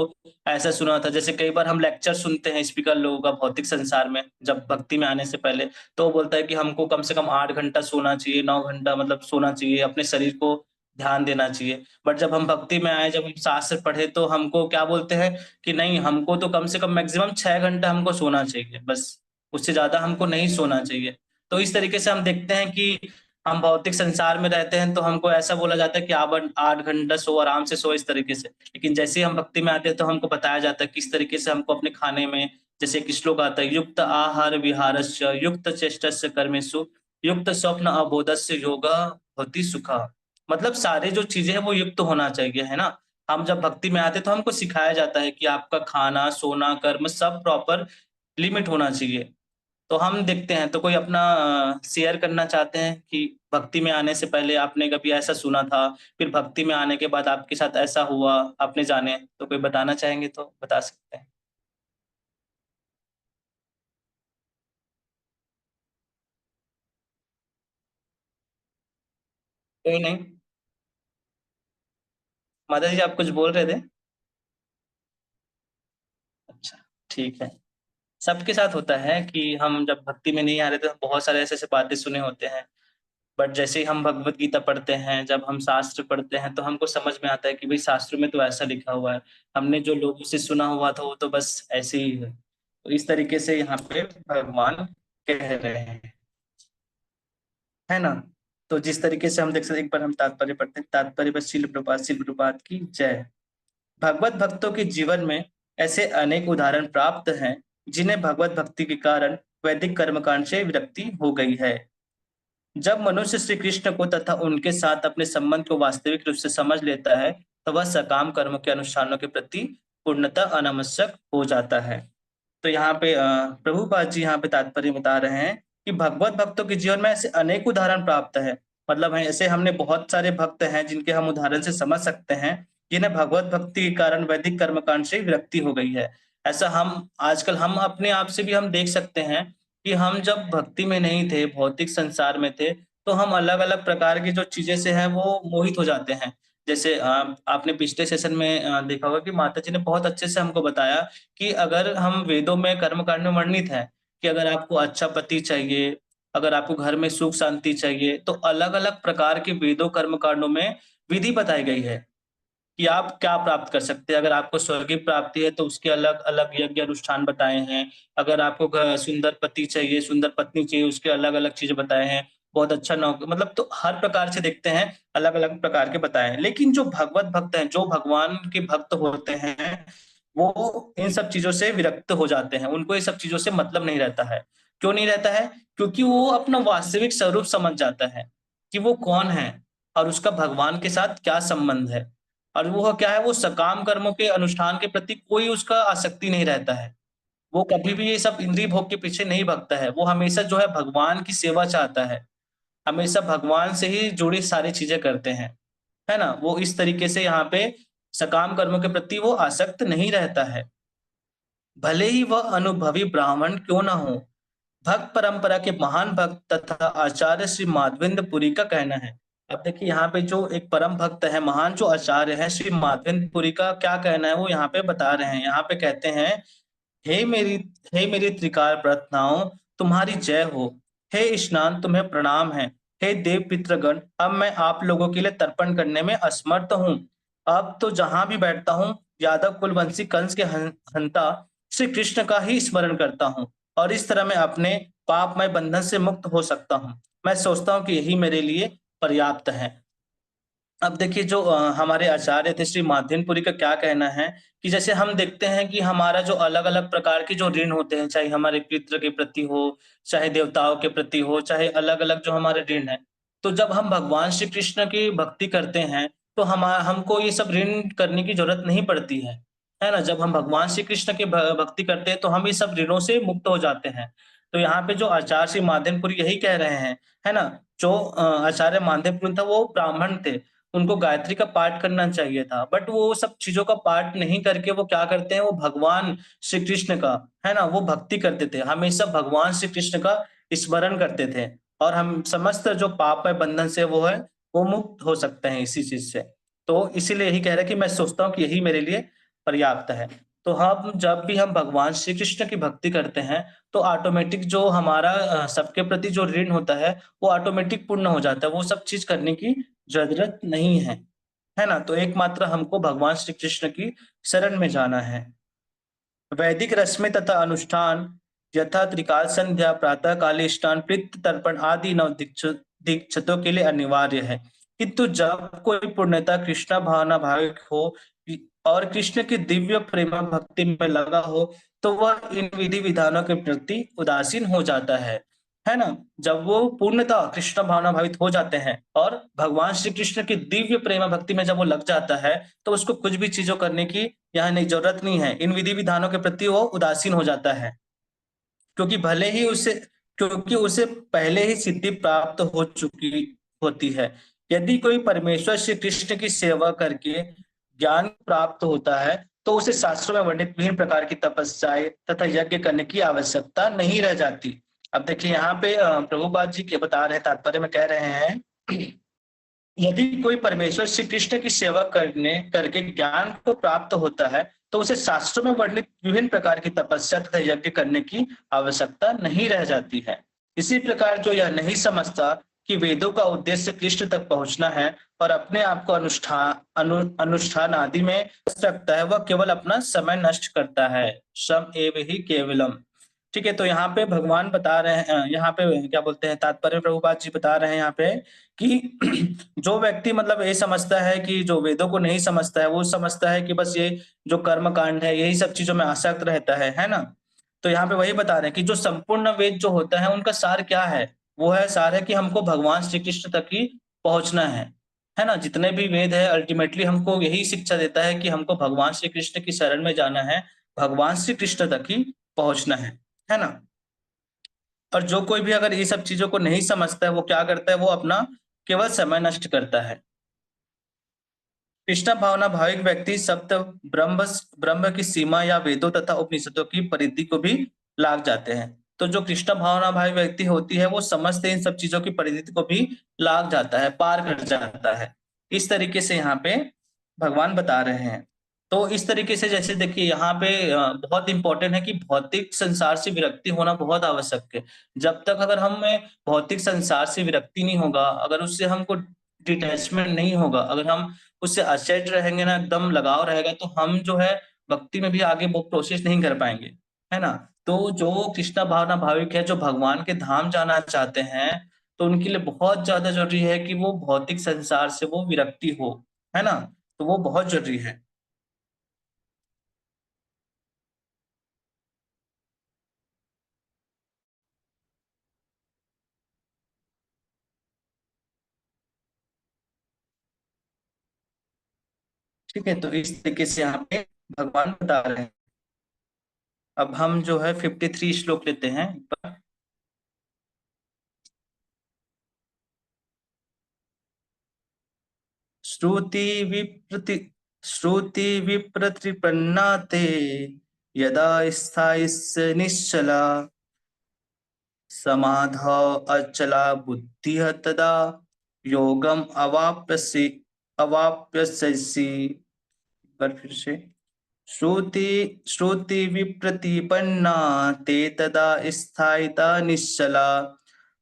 ऐसा सुना था। जैसे कई बार हम लेक्चर सुनते हैं स्पीकर लोगों का भौतिक संसार में, जब भक्ति में आने से पहले, तो वो बोलता है कि हमको कम से कम 8 घंटा सोना चाहिए, 9 घंटा मतलब सोना चाहिए, अपने शरीर को ध्यान देना चाहिए। बट जब हम भक्ति में आए, जब हम शास्त्र पढ़े, तो हमको क्या बोलते हैं कि नहीं, हमको तो कम से कम मैक्सिमम 6 घंटा हमको सोना चाहिए बस, उससे ज़्यादा हमको नहीं सोना चाहिए। तो इस तरीके से हम देखते हैं कि हम भौतिक संसार में रहते हैं तो हमको ऐसा बोला जाता है कि आप 8 घंटा सो, आराम से सो, इस तरीके से। लेकिन जैसे ही हम भक्ति में आते हैं तो हमको बताया जाता है किस तरीके से हमको अपने खाने में, जैसे एक श्लोक आता है, युक्त आहार विहारस्य युक्त चेष्टस्य कर्मेषु युक्त स्वप्न अबोधस्य योगा भवति सुखा। मतलब सारे जो चीजें हैं वो युक्त होना चाहिए, है ना? हम जब भक्ति में आते हैं तो हमको सिखाया जाता है कि आपका खाना, सोना, कर्म सब प्रॉपर लिमिट होना चाहिए। तो हम देखते हैं, तो कोई अपना शेयर करना चाहते हैं कि भक्ति में आने से पहले आपने कभी ऐसा सुना था, फिर भक्ति में आने के बाद आपके साथ ऐसा हुआ, आपने जाने, तो कोई बताना चाहेंगे तो बता सकते हैं। कोई नहीं? माता जी आप कुछ बोल रहे थे? अच्छा, ठीक है। सबके साथ होता है कि हम जब भक्ति में नहीं आ रहे तो बहुत सारे ऐसे-ऐसे बातें सुने होते हैं। बट जैसे ही हम भगवत गीता पढ़ते हैं, जब हम शास्त्र पढ़ते हैं, तो हमको समझ में आता है कि भई शास्त्रों में तो ऐसा लिखा हुआ है। हमने जो लोगों से सुना हुआ था वो तो बस ऐसे ही है। तो इस तरीके से यहाँ पे भगवान कह रहे हैं, है ना? तो जिस तरीके से हम देख सकते हैं, एक बार हम तात्पर्य पढ़ते हैं। तात्पर्य बस शिल प्रभुपाद की जय। भगवत भक्तों के जीवन में ऐसे अनेक उदाहरण प्राप्त हैं, जिन्हें भगवत भक्ति के कारण वैदिक कर्मकांड से विरक्ति हो गई है। जब मनुष्य श्री कृष्ण को तथा उनके साथ अपने संबंध को वास्तविक रूप से समझ लेता है, तो वह सकाम कर्मों के अनुष्ठानों के प्रति पूर्णतः अनावश्यक हो जाता है। तो यहाँ पे प्रभुपाद जी यहाँ पे तात्पर्य बता रहे हैं कि भगवत भक्तों के जीवन में ऐसे अनेक उदाहरण प्राप्त है। मतलब है ऐसे हमने बहुत सारे भक्त हैं जिनके हम उदाहरण से समझ सकते हैं, जिन्हें भगवत भक्ति के कारण वैदिक कर्मकांड से विरक्ति हो गई है। ऐसा हम आजकल हम अपने आप से भी हम देख सकते हैं कि हम जब भक्ति में नहीं थे, भौतिक संसार में थे, तो हम अलग-अलग प्रकार की जो चीज़ें से हैं वो मोहित हो जाते हैं। जैसे आपने पिछले सेशन में देखा होगा कि माताजी ने बहुत अच्छे से हमको बताया कि अगर हम वेदों में कर्मकांड में वर्णित है कि अगर आपको अच्छा पति चाहिए, अगर आपको घर में सुख शांति चाहिए, तो अलग-अलग प्रकार के वेदों कर्मकांडों में विधि बताई गई है कि आप क्या प्राप्त कर सकते हैं। अगर आपको स्वर्गीय प्राप्ति है तो उसके अलग-अलग यज्ञ अनुष्ठान बताए हैं। अगर आपको सुंदर पति चाहिए, सुंदर पत्नी चाहिए, उसके अलग-अलग चीज़ें बताए हैं। बहुत अच्छा मतलब तो हर प्रकार से देखते हैं, अलग-अलग प्रकार के बताए हैं। लेकिन जो भगवत भक्त हैं, जो भगवान के भक्त होते हैं, वो इन सब चीज़ों से विरक्त हो जाते हैं। उनको ये सब चीज़ों से मतलब नहीं रहता है। क्यों नहीं रहता है? क्योंकि वो अपना वास्तविक स्वरूप समझ जाता है कि वो कौन है और उसका भगवान के साथ क्या संबंध है। और वो क्या है, वो सकाम कर्मों के अनुष्ठान के प्रति कोई उसका आसक्ति नहीं रहता है। वो कभी भी ये सब इंद्रिय भोग के पीछे नहीं भगता है। वो हमेशा जो है भगवान की सेवा चाहता है। हमेशा भगवान से ही जुड़ी सारी चीज़ें करते हैं। है ना? वो इस तरीके से यहाँ पे सकाम कर्मों के प्रति वो आसक्त नहीं रहता है। भले ही वह अनुभवी ब्राह्मण क्यों न हो। भक्त परंपरा के महान भक्त तथा आचार्य श्री माधवेंद्र पुरी का कहना है। अब देखिए यहाँ पे जो एक परम भक्त है, महान जो आचार्य है श्री माधवेंद्र पुरी का क्या कहना है वो यहाँ पे बता रहे हैं। यहाँ पे कहते हैं, हे मेरी हे मेरी त्रिकाल प्रार्थनाओं, तुम्हारी जय हो। हे स्नान, तुम्हें प्रणाम है। हे देव पितृगण, अब मैं आप लोगों के लिए तर्पण करने में असमर्थ हूँ। अब तो जहां भी बैठता हूँ, यादव कुलवंशी कंस के हंता श्री कृष्ण का ही स्मरण करता हूँ, और इस तरह मैं अपने पापमय बंधन से मुक्त हो सकता हूँ। मैं सोचता हूँ कि यही मेरे लिए पर्याप्त है। अब देखिए जो हमारे आचार्य थे श्री माधवेंद्रपुरी का क्या कहना है कि जैसे हम देखते हैं कि हमारा जो अलग-अलग प्रकार के जो ऋण होते हैं, चाहे हमारे पितृ के प्रति हो, चाहे देवताओं के प्रति हो, चाहे अलग-अलग जो हमारे ऋण हैं। तो जब हम भगवान श्री कृष्ण की भक्ति करते हैं, तो हमको ये सब ऋण करने की ज़रूरत नहीं पड़ती है ना? जब हम भगवान श्री कृष्ण की भ भक्ति करते हैं, तो हम ये सब ऋणों से मुक्त हो जाते हैं। तो यहाँ पे जो आचार्य श्री माधवेंद्रपुरी यही कह रहे हैं, है ना? जो आचार्य माधवेंद्रपुरी था वो ब्राह्मण थे। उनको गायत्री का पाठ करना चाहिए था, बट वो सब चीज़ों का पाठ नहीं करके वो क्या करते हैं, वो भगवान श्री कृष्ण का, है ना? वो भक्ति करते थे, हमेशा भगवान श्री कृष्ण का स्मरण करते थे, और हम समस्त जो पाप है बंधन से वो है, वो मुक्त हो सकते हैं इसी चीज़ से। तो इसीलिए यही कह रहे हैं कि मैं सोचता हूँ कि यही मेरे लिए पर्याप्त है। तो हम जब भी हम भगवान श्री कृष्ण की भक्ति करते हैं, तो ऑटोमेटिक जो हमारा सबके प्रति जो ऋण होता है, वो ऑटोमेटिक पूर्ण हो जाता है, वो सब चीज़ करने की ज़रूरत नहीं है ना? तो एकमात्र हमको भगवान श्री कृष्ण की शरण में जाना है। वैदिक रस्में तथा अनुष्ठान यथा त्रिकाल संध्या, प्रातः कालीन स्नान, पितृ तर्पण आदि नव दीक्षितों के लिए अनिवार्य है। किंतु जब कोई पूर्णतः कृष्ण भावना भाविक हो और कृष्ण की दिव्य प्रेम भक्ति में लगा हो, तो वह इन विधि विधानों के प्रति उदासीन हो जाता है ना? जब वो पूर्णतः कृष्ण भावना भावित हो जाते हैं और भगवान श्री कृष्ण की दिव्य प्रेम भक्ति में जब वो लग जाता है, तो उसको कुछ भी चीज़ों करने की यहाँ नहीं ज़रूरत नहीं है। इन विधि विधानों के प्रति वो उदासीन हो जाता है। क्योंकि भले ही उसे क्योंकि उसे पहले ही सिद्धि प्राप्त हो चुकी होती है। यदि कोई परमेश्वर श्री कृष्ण की सेवा करके ज्ञान प्राप्त होता है, तो उसे शास्त्रों में वर्णित विभिन्न प्रकार की तपस्याएं तथा यज्ञ करने की आवश्यकता नहीं रह जाती। अब देखिए यहाँ पे प्रभुपाद जी के बता रहे हैं, तात्पर्य में कह रहे हैं, यदि कोई परमेश्वर श्री कृष्ण की सेवा करके ज्ञान को प्राप्त होता है, तो उसे शास्त्रों में वर्णित विभिन्न प्रकार की तपस्या तथा यज्ञ करने की आवश्यकता नहीं रह जाती है। इसी प्रकार जो यह नहीं समझता कि वेदों का उद्देश्य कृष्ण तक पहुंचना है और अपने आप को अनुष्ठान आदि में व्यस्त रखता है, वह केवल अपना समय नष्ट करता है। श्रम एव ही केवलम। ठीक है, तो यहाँ पे भगवान बता रहे हैं, यहाँ पे क्या बोलते हैं, तात्पर्य में प्रभुपाद जी बता रहे हैं यहाँ पे कि जो व्यक्ति मतलब ये समझता है कि जो वेदों को नहीं समझता है, वो समझता है कि बस ये जो कर्म कांड है, यही सब चीज़ों में आसक्त रहता है ना? तो यहाँ पे वही बता रहे हैं कि जो संपूर्ण वेद जो होता है, उनका सार क्या है? वो है सार है कि हमको भगवान श्री कृष्ण तक ही पहुँचना है ना? जितने भी वेद है अल्टीमेटली हमको यही शिक्षा देता है कि हमको भगवान श्री कृष्ण की शरण में जाना है, भगवान श्री कृष्ण तक ही पहुँचना है ना? और जो कोई भी अगर ये सब चीज़ों को नहीं समझता है, वो क्या करता है, वो अपना केवल समय नष्ट करता है। कृष्ण भावना भाविक व्यक्ति सप्त ब्रह्म की सीमा या वेदों तथा उपनिषदों की परिधि को भी लाग जाते हैं। तो जो कृष्ण भावना भाविक व्यक्ति होती है, वो समस्त इन सब चीज़ों की परिधि को भी लाग जाता है, पार कर जाता है। इस तरीके से यहाँ पे भगवान बता रहे हैं। तो इस तरीके से जैसे देखिए यहाँ पे बहुत इम्पोर्टेंट है कि भौतिक संसार से विरक्ति होना बहुत आवश्यक है। जब तक अगर हमें भौतिक संसार से विरक्ति नहीं होगा, अगर उससे हमको डिटैचमेंट नहीं होगा, अगर हम उससे अटैच रहेंगे ना, एकदम लगाव रहेगा, तो हम जो है भक्ति में भी आगे वो प्रोसेस नहीं कर पाएँगे, है ना? तो जो कृष्ण भावना भाविक है, जो भगवान के धाम जाना चाहते हैं, तो उनके लिए बहुत ज़्यादा ज़रूरी है कि वो भौतिक संसार से वो विरक्ति हो, है ना? तो वो बहुत ज़रूरी है। ठीक है, तो इस तरीके से यहाँ पे भगवान बता रहे हैं। अब हम जो है 53 श्लोक लेते हैं एक बार। श्रुति विप्रति श्रुति विप्रतिपन्ना ते यदा स्थायिस्य निश्चला समाधौ अचला बुद्धिः तदा योगम अवाप्यसि। पर फिर से श्रुति विप्रतिपन्ना ते तदा स्थायिता निश्चला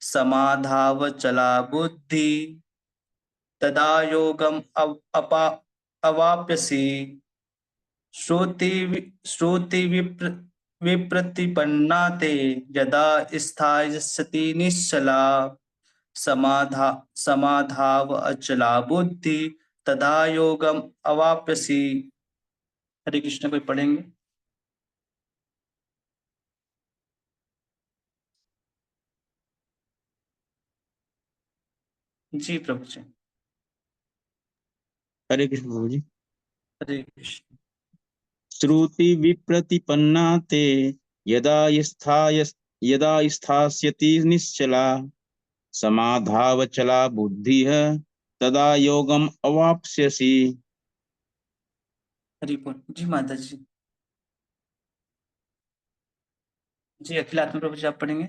समाधावचला बुद्धि तदा योगम अवाप्यसि। श्रुति विप्रतिपन्ना ते यदा स्थास्यति निश्चला समाधाव अचला बुद्धि तदा योगम अवाप्यसि। हरे कृष्ण, कोई पढ़ेंगे? जी प्रभु जी।
हरे कृष्ण प्रभु जी।
हरे कृष्ण।
श्रुति विप्रतिपन्ना ते यदा स्थास्यति निश्चला समाधावचला बुद्धिः तदा योगम अवाप्स्यसि।
हरि बोल। जी माता जी। जी अखिलात्म प्रभु जी, आप पढ़ेंगे?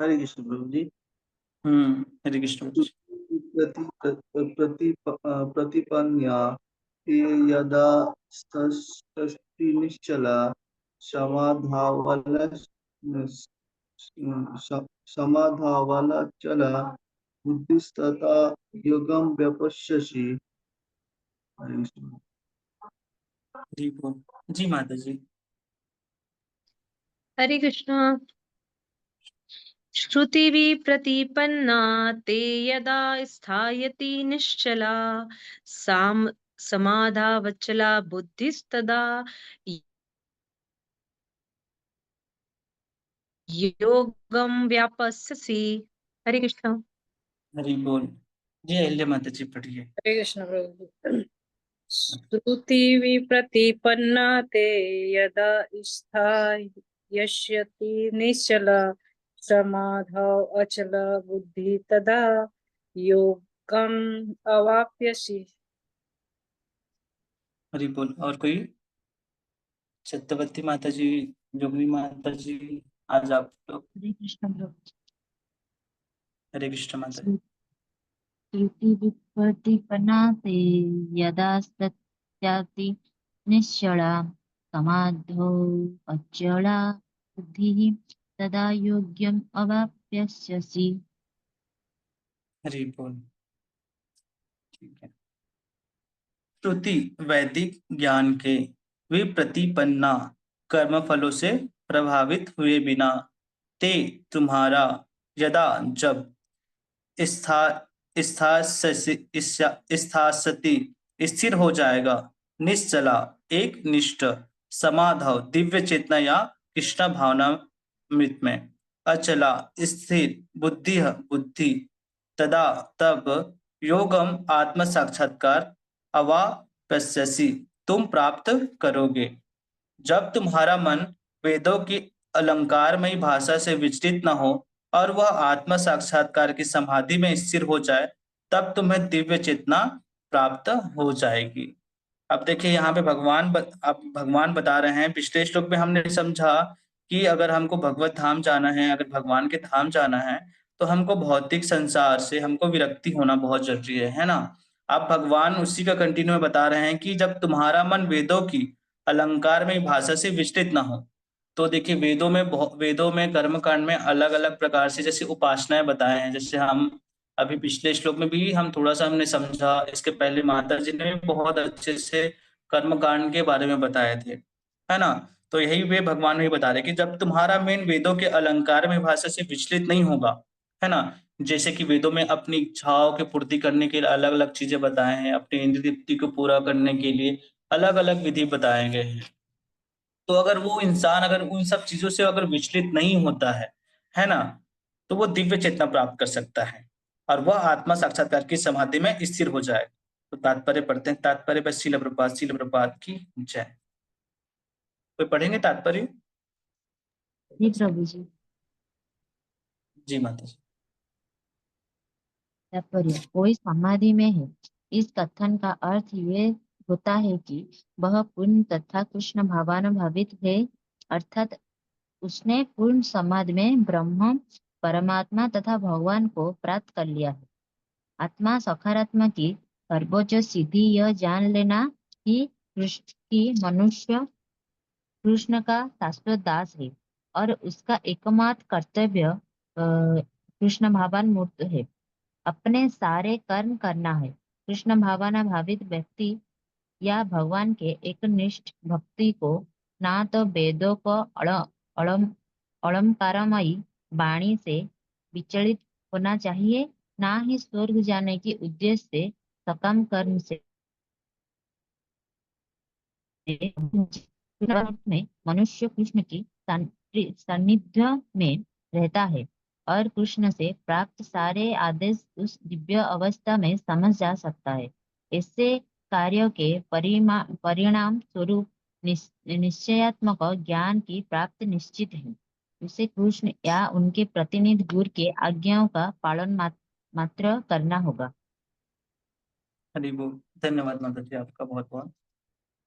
हरे कृष्ण प्रभु जी।
हरे कृष्ण प्रभु जी।
प्रतिपन्या ते यदा षष्टि निश्चला समाधावला चला बुद्धिस्तथा योगम व्यपश्यसि। हरे कृष्ण।
हरि बोल। जी माता जी।
हरे कृष्ण। श्रुतिवि प्रतिपन्ना ते यदा स्थायति निश्चला समाधावचला बुद्धिस्तदा योगम व्यापस्यसि। हरे कृष्ण।
हरि बोल। जी अहिल्या माता जी, पढ़िए।
हरे कृष्ण प्रभु जी। श्रुति विप्रतिपन्ना ते यदा स्थास्यति निश्चला समाधौ अचला बुद्धि तदा योगम अवाप्यसि।
हरि बोल। और कोई? सत्यवती माता जी, जोगनी माता जी, आज आप लोग।
हरे कृष्ण प्रभु जी।
हरे कृष्ण माता जी।
श्रुति विप्रतिपन्ना ते यदा स्थास्यति निश्चला समाधौ अचला बुद्धिः तदा योग्यम् अवाप्स्यसि।
हरि बोल। ठीक है। श्रुति वैदिक ज्ञान के विप्रतिपन्ना कर्म फलों से प्रभावित हुए बिना ते तुम्हारा यदा जब स्था स्थासति स्थिर हो जाएगा निश्चला एक निष्ठ समाधव दिव्य चेतना या कृष्ण भावना मृत में अचला स्थिर बुद्धि तदा तब योगम आत्म साक्षात्कार अवाप्स्यसि तुम प्राप्त करोगे। जब तुम्हारा मन वेदों की अलंकारमयी भाषा से विचलित न हो और वह आत्म साक्षात्कार की समाधि में स्थिर हो जाए, तब तुम्हें दिव्य चेतना प्राप्त हो जाएगी। अब देखिए यहाँ पे अब भगवान बता रहे हैं। पिछले श्लोक में हमने समझा कि अगर हमको भगवत धाम जाना है, अगर भगवान के धाम जाना है, तो हमको भौतिक संसार से हमको विरक्ति होना बहुत जरूरी है ना। अब भगवान उसी का कंटिन्यू में बता रहे हैं कि जब तुम्हारा मन वेदों की अलंकार में भाषा से विचलित ना हो। तो देखिए वेदों में कर्म कांड में अलग अलग प्रकार से जैसे उपासनाएं बताए हैं। जैसे हम अभी पिछले श्लोक में भी हम थोड़ा सा हमने समझा, इसके पहले माता जी ने बहुत अच्छे से कर्म कांड के बारे में बताए थे, है ना। तो यही वे भगवान भी बता रहे कि जब तुम्हारा मेन वेदों के अलंकार में भाषा से विचलित नहीं होगा, है ना। जैसे कि वेदों में अपनी इच्छाओं की पूर्ति करने के लिए अलग अलग चीजें बताए हैं, अपनी इंद्रिय तृप्ति को पूरा करने के लिए अलग अलग विधि बताए गए हैं। तो अगर वो इंसान अगर उन सब चीजों से अगर विचलित नहीं होता है ना, तो वो दिव्य चेतना प्राप्त कर सकता है और वह आत्मा साक्षात्कार की समाधि में स्थिर हो जाए। तो तात्पर्य पढ़ते हैं। तात्पर्य बस शील प्रभुपाद की जय। कोई पढ़ेंगे तात्पर्य?
जी प्रभु जी।
जी माता जी।
तात्पर्य कोई समाधि में है। इस कथन का अर्थ ये होता है कि वह पूर्ण तथा कृष्ण भावानुभावित है, अर्थात उसने पूर्ण समाधि में ब्रह्म, परमात्मा तथा भगवान को प्राप्त कर लिया है। आत्मा सकारात्मक की सर्वोच्च सिद्धि यह जान लेना कि मनुष्य कृष्ण का शाश्वत दास है और उसका एकमात्र कर्तव्य कृष्ण भावान्मुक्त है, अपने सारे कर्म करना है। कृष्ण भावना भावित व्यक्ति या भगवान के एकनिष्ठ भक्ति को ना तो वेदों को अलंकारमयी वाणी से विचलित होना चाहिए, ना ही स्वर्ग जाने के उद्देश्य से सकाम कर्म से में मनुष्य कृष्ण की सानिध्य में रहता है और कृष्ण से प्राप्त सारे आदेश उस दिव्य अवस्था में समझ जा सकता है। ऐसे कार्यों के परिणाम स्वरूप निश्चयात्मक ज्ञान की प्राप्ति निश्चित है। उसे कृष्ण या उनके प्रतिनिधि गुरु के आज्ञाओं का पालन मात्र करना होगा।
हरि बोल। धन्यवाद माता जी, आपका बहुत बहुत।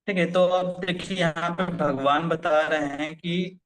ठीक है, तो अब देखिए यहाँ पे भगवान बता रहे हैं कि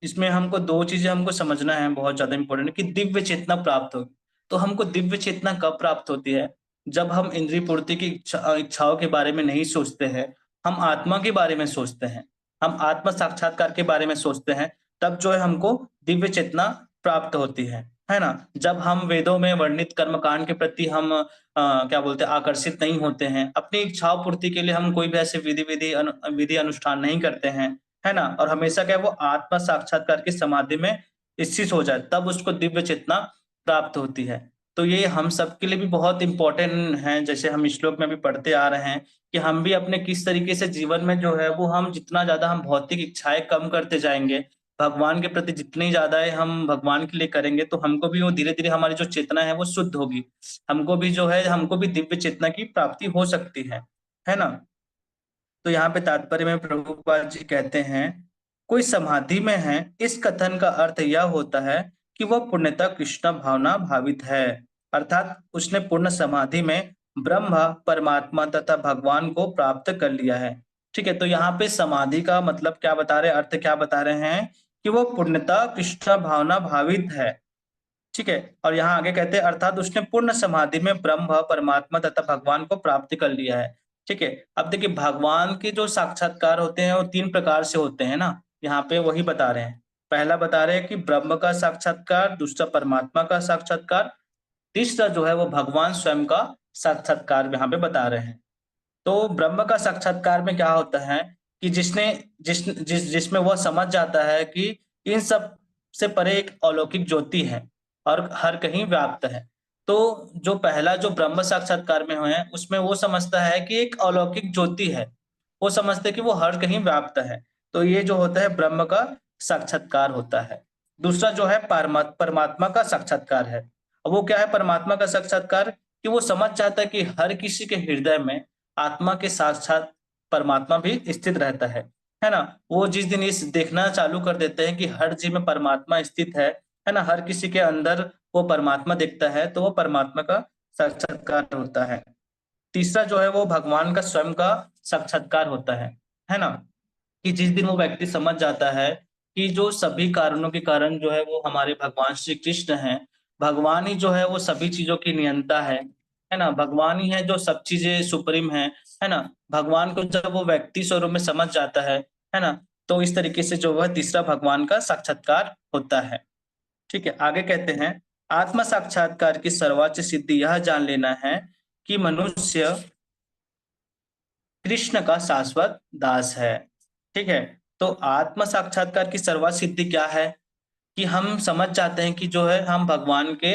इसमें हमको दो चीजें हमको समझना है, बहुत ज्यादा इंपॉर्टेंट, कि दिव्य चेतना प्राप्त होगी। तो हमको दिव्य चेतना कब प्राप्त होती है? जब हम इंद्रिय पूर्ति की इच्छाओं के बारे में नहीं सोचते हैं, हम आत्मा के बारे में सोचते हैं, हम आत्म साक्षात्कार के बारे में सोचते हैं, तब जो है हमको दिव्य चेतना प्राप्त होती है ना। जब हम वेदों में वर्णित कर्मकांड के प्रति हम क्या बोलते हैं, आकर्षित नहीं होते हैं, अपनी इच्छाओं पूर्ति के लिए हम कोई भी ऐसे विधि अनुष्ठान नहीं करते हैं, है ना, और हमेशा क्या वो आत्मा साक्षात्कार की समाधि में स्थित हो जाए, तब उसको दिव्य चेतना प्राप्त होती है। तो ये हम सबके लिए भी बहुत इंपॉर्टेंट है। जैसे हम श्लोक में भी पढ़ते आ रहे हैं कि हम भी अपने किस तरीके से जीवन में जो है वो हम जितना ज्यादा हम भौतिक इच्छाएं कम करते जाएंगे, भगवान के प्रति जितनी ज्यादा हम भगवान के लिए करेंगे, तो हमको भी वो धीरे धीरे हमारी जो चेतना है वो शुद्ध होगी, हमको भी जो है हमको भी दिव्य चेतना की प्राप्ति हो सकती है ना। तो यहाँ पे तात्पर्य में प्रभुपाद जी कहते हैं, कोई समाधि में है, इस कथन का अर्थ यह होता है कि वह पूर्णतः कृष्ण भावना भावित है, अर्थात उसने पूर्ण समाधि में ब्रह्म, परमात्मा तथा भगवान को प्राप्त कर लिया है। ठीक है, तो यहाँ पे समाधि का मतलब क्या बता रहे हैं, अर्थ क्या बता रहे हैं कि वह पूर्णतः कृष्ण भावना भावित है। ठीक है, और यहाँ आगे कहते हैं अर्थात उसने पूर्ण समाधि में ब्रह्म, परमात्मा तथा भगवान को प्राप्त कर लिया है। ठीक है, अब देखिए भगवान के जो साक्षात्कार होते हैं वो 3 प्रकार से होते हैं ना, यहाँ पे वही बता रहे हैं। पहला बता रहे हैं कि ब्रह्म का साक्षात्कार, दूसरा परमात्मा का साक्षात्कार, तीसरा जो है वो भगवान स्वयं का साक्षात्कार यहाँ पे बता रहे हैं। तो ब्रह्म का साक्षात्कार में क्या होता है कि जिसमें वह समझ जाता है कि इन सब से परे एक अलौकिक ज्योति है और हर कहीं व्याप्त है। तो जो पहला जो ब्रह्म साक्षात्कार में है उसमें वो समझता है कि एक अलौकिक ज्योति है, वो समझते हैं कि वो हर कहीं व्याप्त है। तो ये जो होता है ब्रह्म का साक्षात्कार होता है। दूसरा जो है परमात्मा का साक्षात्कार है। अब वो क्या है परमात्मा का साक्षात्कार, कि वो समझ जाता है कि हर किसी के हृदय में आत्मा के साक्षात परमात्मा भी स्थित रहता है ना। वो जिस दिन इस देखना चालू कर देते हैं कि हर जीव में परमात्मा स्थित है ना, हर किसी के अंदर वो परमात्मा दिखता है, तो वो परमात्मा का साक्षात्कार होता है। तीसरा जो है वो भगवान का स्वयं का साक्षात्कार होता है ना, कि जिस दिन वो व्यक्ति समझ जाता है कि जो सभी कारणों के कारण जो है वो हमारे भगवान श्री कृष्ण हैं, भगवान ही जो है वो सभी चीजों की नियंता है ना, भगवान ही है जो सब चीजें सुप्रीम है ना। भगवान को जब वो व्यक्ति स्वरूप में समझ जाता है ना, तो इस तरीके से जो वह तीसरा भगवान का साक्षात्कार होता है। ठीक है, आगे कहते हैं आत्म साक्षात्कार की सर्वोच्च सिद्धि यह जान लेना है कि मनुष्य कृष्ण का शाश्वत दास है। ठीक है, तो आत्म साक्षात्कार की सर्वोच्च सिद्धि क्या है कि हम समझ जाते हैं कि जो है हम भगवान के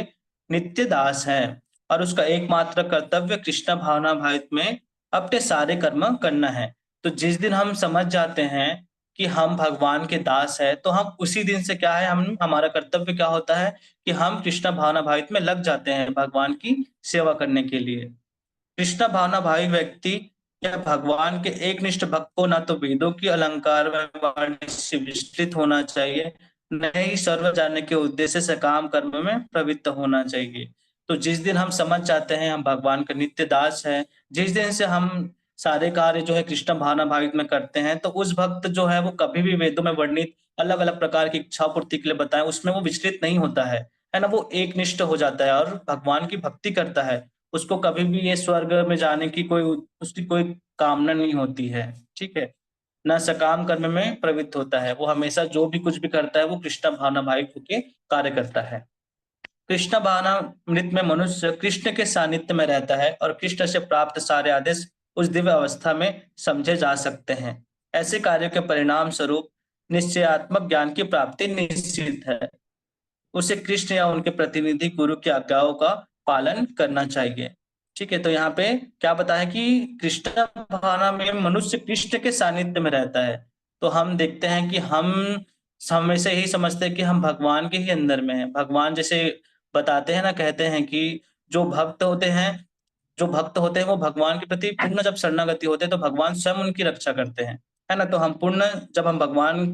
नित्य दास हैं और उसका एकमात्र कर्तव्य कृष्ण भावना भावित में अपने सारे कर्म करना है। तो जिस दिन हम समझ जाते हैं कि हम भगवान के दास है, तो हम उसी दिन से क्या है, हम हमारा कर्तव्य क्या होता है कि हम कृष्ण भावना भावित में लग जाते हैं भगवान की सेवा करने के लिए। कृष्ण भावना भावी व्यक्ति या भगवान के एक निष्ठ भक्त को न तो वेदों की अलंकार वाणी से विस्तृत होना चाहिए, न ही सर्व जानने के उद्देश्य से काम कर्म में प्रवृत्त होना चाहिए। तो जिस दिन हम समझ जाते हैं हम भगवान का नित्य दास है, जिस दिन से हम सारे कार्य जो है कृष्ण भावना भावित में करते हैं, तो उस भक्त जो है वो कभी भी वेदों में वर्णित अलग अलग प्रकार की इच्छा पूर्ति के लिए बताए उसमें वो विचलित नहीं होता है ना। वो एकनिष्ठ हो जाता है और भगवान की भक्ति करता है। उसको कभी भी ये स्वर्ग में जाने की उसकी कोई कामना नहीं होती है, ठीक है। ना सकाम कर्म में प्रवृत्त होता है, वो हमेशा जो भी कुछ भी करता है वो कृष्ण भावना भावित होकर कार्य करता है। कृष्ण भावनामृत में मनुष्य कृष्ण के सानिध्य में रहता है और कृष्ण से प्राप्त सारे आदेश उस दिव्य अवस्था में समझे जा सकते हैं। ऐसे कार्यों के परिणाम स्वरूप निश्चयात्मक ज्ञान की प्राप्ति निश्चित है। उसे कृष्ण या उनके प्रतिनिधि गुरु की आज्ञाओं का पालन करना चाहिए। ठीक है, तो यहाँ पे क्या बताया कि कृष्ण भावना में मनुष्य कृष्ण के सानिध्य में रहता है। तो हम देखते हैं कि हम हमेशा यही समझते हैं कि हम भगवान के ही अंदर में हैं। भगवान जैसे बताते हैं ना, कहते हैं कि जो भक्त होते हैं वो भगवान के प्रति पूर्ण जब शरणागति होते हैं तो भगवान स्वयं उनकी रक्षा करते हैं, है ना। तो हम पूर्ण जब हम भगवान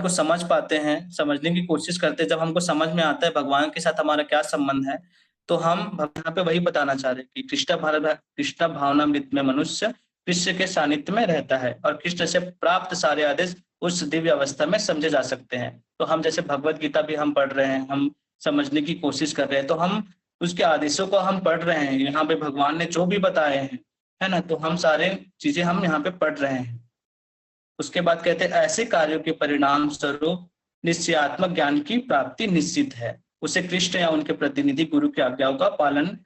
को समझ पाते हैं, समझने की कोशिश करते हैं, जब हमको समझ में आता है भगवान के साथ हमारा क्या संबंध है, तो हम यहाँ पे वही बताना चाह रहे हैं कि कृष्ण भावनामृत में मनुष्य कृष्ण के सानिध्य में रहता है और कृष्ण से प्राप्त सारे आदेश उस दिव्य अवस्था में समझे जा सकते हैं। तो हम जैसे भगवत गीता भी हम पढ़ रहे हैं, हम समझने की कोशिश कर रहे हैं, तो हम उसके आदेशों को हम पढ़ रहे हैं। यहाँ पे भगवान ने जो भी बताए हैं, है ना, तो हम सारे चीजें हम यहाँ पे पढ़ रहे हैं। उसके बाद कहते हैं ऐसे कार्यों के परिणाम स्वरूप निश्चयात्मक ज्ञान की प्राप्ति निश्चित है। उसे कृष्ण या उनके प्रतिनिधि गुरु की आज्ञाओं का पालन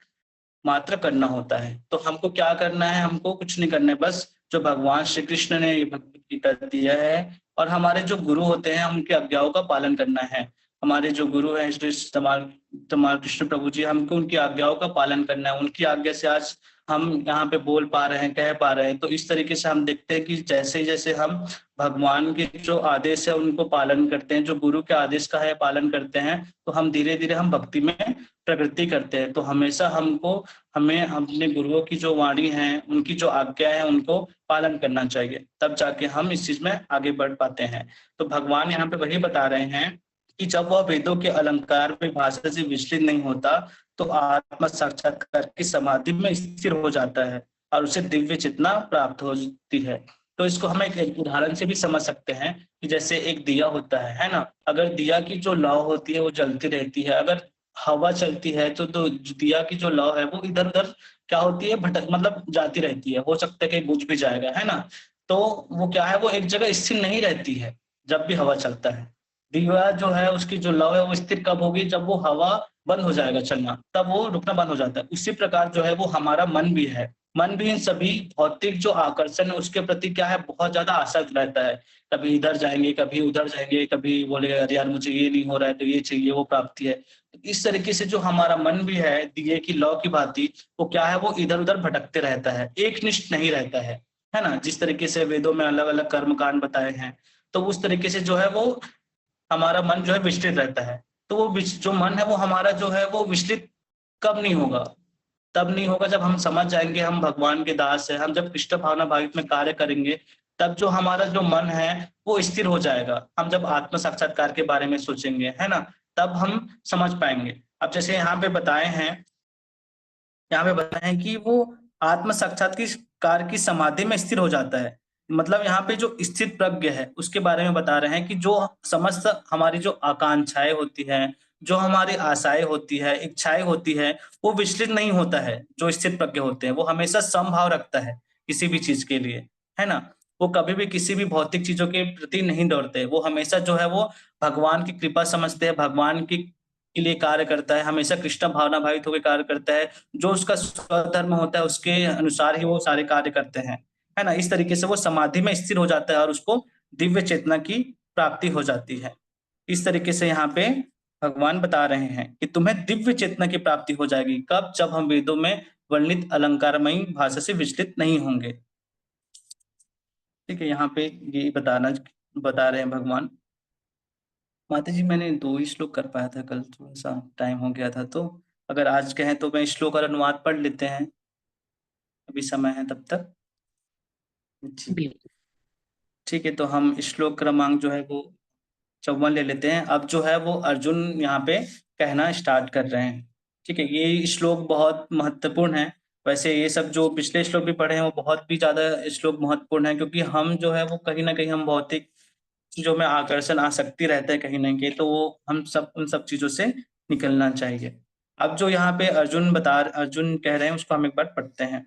मात्र करना होता है। तो हमको क्या करना है? हमको कुछ नहीं करना है, बस जो भगवान श्री कृष्ण ने ये भगवत गीता दिया है और हमारे जो गुरु होते हैं उनकी आज्ञाओं का पालन करना है। हमारे जो गुरु हैं श्री तमाल कृष्ण प्रभु जी, हमको उनकी आज्ञाओं का पालन करना है। उनकी आज्ञा से आज हम यहाँ पे बोल पा रहे हैं, कह पा रहे हैं। तो इस तरीके से हम देखते हैं कि जैसे जैसे हम भगवान के जो आदेश है उनको पालन करते हैं, जो गुरु के आदेश का है पालन करते हैं, तो हम धीरे धीरे हम भक्ति में प्रगति करते हैं। तो हमेशा हमें अपने गुरुओं की जो वाणी है, उनकी जो आज्ञा है, उनको पालन करना चाहिए, तब जाके हम इस चीज में आगे बढ़ पाते हैं। तो भगवान यहाँ पे वही बता रहे हैं कि जब वह वेदों के अलंकार में भाषा से विचलित नहीं होता तो आत्म साक्षात्कार की समाधि में स्थिर हो जाता है और उसे दिव्य चेतना प्राप्त होती है। तो इसको हम एक उदाहरण से भी समझ सकते हैं कि जैसे एक दिया होता है ना। अगर दिया की जो लौ होती है वो जलती रहती है, अगर हवा चलती है तो दिया की जो लौ है वो इधर उधर क्या होती है, भटक मतलब जाती रहती है। हो सकता है कि बुझ भी जाएगा, है ना। तो वो क्या है, वो एक जगह स्थिर नहीं रहती है जब भी हवा चलता है। दिया जो है उसकी जो लौ है वो स्थिर कब होगी, जब वो हवा बंद हो जाएगा चलना, तब वो रुकना बंद हो जाता है। उसी प्रकार जो है वो हमारा मन भी है। मन भी इन सभी भौतिक जो आकर्षण है उसके प्रति क्या है, बहुत ज्यादा आसक्त रहता है। कभी इधर जाएंगे, कभी उधर जाएंगे, कभी बोलेगा अरे यार मुझे ये नहीं हो रहा है तो ये चाहिए, वो प्राप्ति है। तो इस तरीके से जो हमारा मन भी है दिए की लौ की भांति, वो क्या है, वो इधर उधर भटकते रहता है, एक निष्ठ नहीं रहता है ना। जिस तरीके से वेदों में अलग अलग कर्म कांड बताए हैं, तो उस तरीके से जो है वो हमारा मन जो है विचलित रहता है। तो वो जो मन है वो हमारा जो है वो विचलित कब नहीं होगा, तब नहीं होगा जब हम समझ जाएंगे हम भगवान के दास है। हम जब कृष्ण भावना भावित में कार्य करेंगे तब जो हमारा जो मन है वो स्थिर हो जाएगा। हम जब आत्म साक्षात्कार के बारे में सोचेंगे, है ना, तब हम समझ पाएंगे। अब जैसे यहाँ पे बताए हैं कि वो आत्म साक्षात्कार की समाधि में स्थिर हो जाता है। मतलब यहाँ पे जो स्थित प्रज्ञ है उसके बारे में बता रहे हैं कि जो समस्त हमारी जो आकांक्षाएं होती हैं, जो हमारी आशाएं होती है, इच्छाएं होती है, वो विचलित नहीं होता है। जो स्थित प्रज्ञ होते हैं वो हमेशा समभाव रखता है किसी भी चीज के लिए, है ना। वो कभी भी किसी भी भौतिक चीजों के प्रति नहीं दौड़ते। वो हमेशा जो है वो भगवान की कृपा समझते हैं, भगवान की के लिए कार्य करता है, हमेशा कृष्ण भावना भावित होकर कार्य करता है। जो उसका स्वधर्म होता है उसके अनुसार ही वो सारे कार्य करते हैं, है ना। इस तरीके से वो समाधि में स्थिर हो जाता है और उसको दिव्य चेतना की प्राप्ति हो जाती है। इस तरीके से यहाँ पे भगवान बता रहे हैं कि तुम्हें दिव्य चेतना की प्राप्ति हो जाएगी। कब? जब हम वेदों में वर्णित अलंकारमयी भाषा से विचलित नहीं होंगे। ठीक है, यहाँ पे ये बता रहे हैं भगवान। माता जी मैंने 2 ही श्लोक कर पाया था कल, थोड़ा सा टाइम हो गया था। तो अगर आज कहें तो मैं श्लोक और अनुवाद पढ़ लेते हैं, अभी समय है तब तक। ठीक है, तो हम श्लोक क्रमांक जो है वो 54 ले लेते हैं। अब जो है वो अर्जुन यहाँ पे कहना स्टार्ट कर रहे हैं। ठीक है, ये श्लोक बहुत महत्वपूर्ण है। वैसे ये सब जो पिछले श्लोक भी पढ़े हैं वो बहुत भी ज्यादा श्लोक महत्वपूर्ण है, क्योंकि हम जो है वो कहीं ना कहीं हम भौतिक चीजों में आकर्षण आसक्ति रहता है कहीं ना कहीं, तो वो हम सब उन सब चीजों से निकलना चाहिए। अब जो यहाँ पे अर्जुन कह रहे हैं उसको हम एक बार पढ़ते हैं।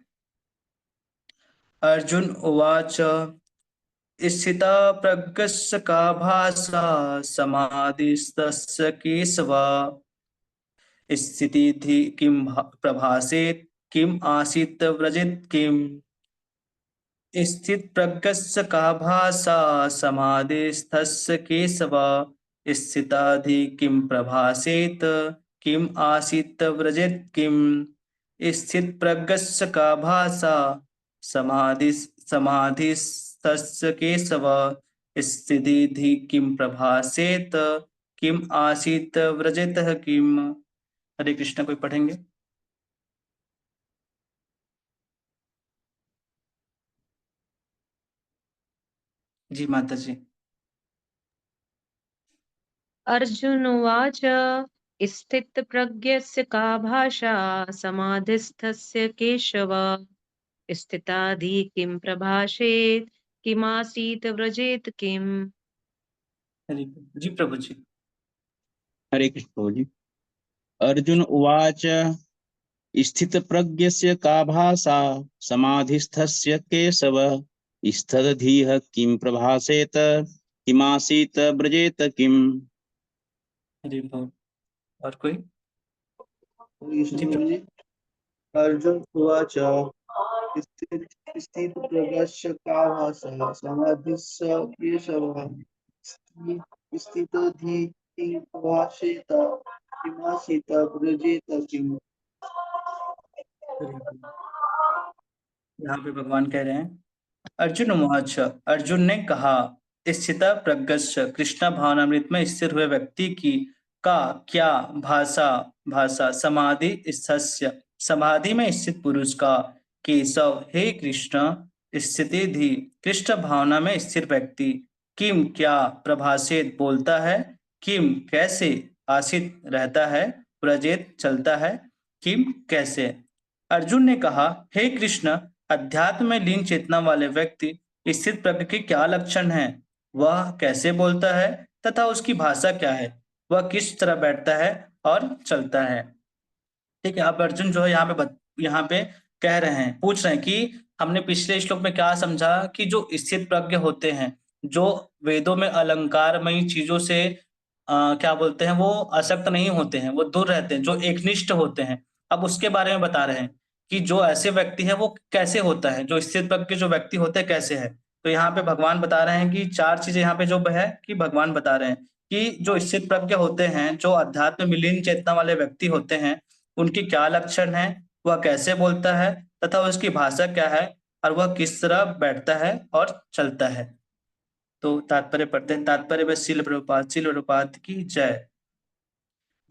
अर्जुन उवाच स्थिता प्रज्ञस्य का भाषा समाधिस्तस्य केशव स्थितिधि किं प्रभासेत किम आसीत व्रजेत किम। स्थित प्रज्ञस्य का भाषा समाधिस्थस्य केशव स्थिताधि किं प्रभासेत किम आसीत व्रजेत किम। स्थित प्रज्ञस्य का भाषा समाधिस्थस्य केशव स्थितिधि किं प्रभासेत किम आसीत व्रजेत किम। हरे कृष्ण, कोई पढ़ेंगे? जी माता जी।
अर्जुन उवाच स्थितप्रज्ञस्य का भाषा समाधिस्थस्य केशव स्थिताधि किं प्रभाषेत किमासीत व्रजेत किम।
हरे जी प्रभु जी।
हरे कृष्ण प्रभु जी। अर्जुन उवाच स्थित प्रज्ञस्य का भाषा समाधिस्थस्य केशव स्थितधीः किं प्रभासेत किमासीत ब्रजेत किम।
हरे बोल। और कोई? जी
प्रभु जी। अर्जुन उवाच स्थितप्रज्ञस्य का भाषा समाधिस्य केशव स्थितो धी किं प्रभाषेत किमासीत व्रजेत किम।
यहाँ पे भगवान कह रहे हैं अर्जुन उवाच, अर्जुन ने कहा स्थित प्रज्ञस्य कृष्ण भावनामृत में स्थिर हुए व्यक्ति की का क्या भाषा भाषा समाधि स्थस्य समाधि में स्थित पुरुष का केशव हे कृष्ण स्थिति धी कृष्ण भावना में स्थिर व्यक्ति किम क्या प्रभाषित बोलता है किम कैसे आसित रहता है प्रजेत चलता है किम कैसे। अर्जुन ने कहा हे कृष्ण अध्यात्म में लीन चेतना वाले व्यक्ति स्थित प्रज्ञ के क्या लक्षण हैं, वह कैसे बोलता है तथा उसकी भाषा क्या है, वह किस तरह बैठता है और चलता है। ठीक है, अब अर्जुन जो है यहाँ पे कह रहे हैं, पूछ रहे हैं कि हमने पिछले श्लोक में क्या समझा कि जो स्थित प्रज्ञ होते हैं, जो वेदों में अलंकारमयी चीजों से क्या बोलते हैं, वो आसक्त नहीं होते हैं, वो दूर रहते हैं, जो एकनिष्ठ होते हैं। अब उसके बारे में बता रहे हैं कि जो ऐसे व्यक्ति है वो कैसे होता है, जो स्थित प्रज्ञ जो व्यक्ति होते हैं कैसे है। तो यहाँ पे भगवान बता रहे हैं कि चार चीजें यहाँ पे जो है कि भगवान बता रहे हैं कि जो स्थित प्रज्ञ होते हैं, जो अध्यात्म में लीन चेतना वाले व्यक्ति होते हैं, उनकी क्या लक्षण है, वह कैसे बोलता है तथा उसकी भाषा क्या है, और वह किस तरह बैठता है और चलता है। तो तात्पर्य पढ़ते हैं। तात्पर्य में श्रील प्रभुपाद की जय।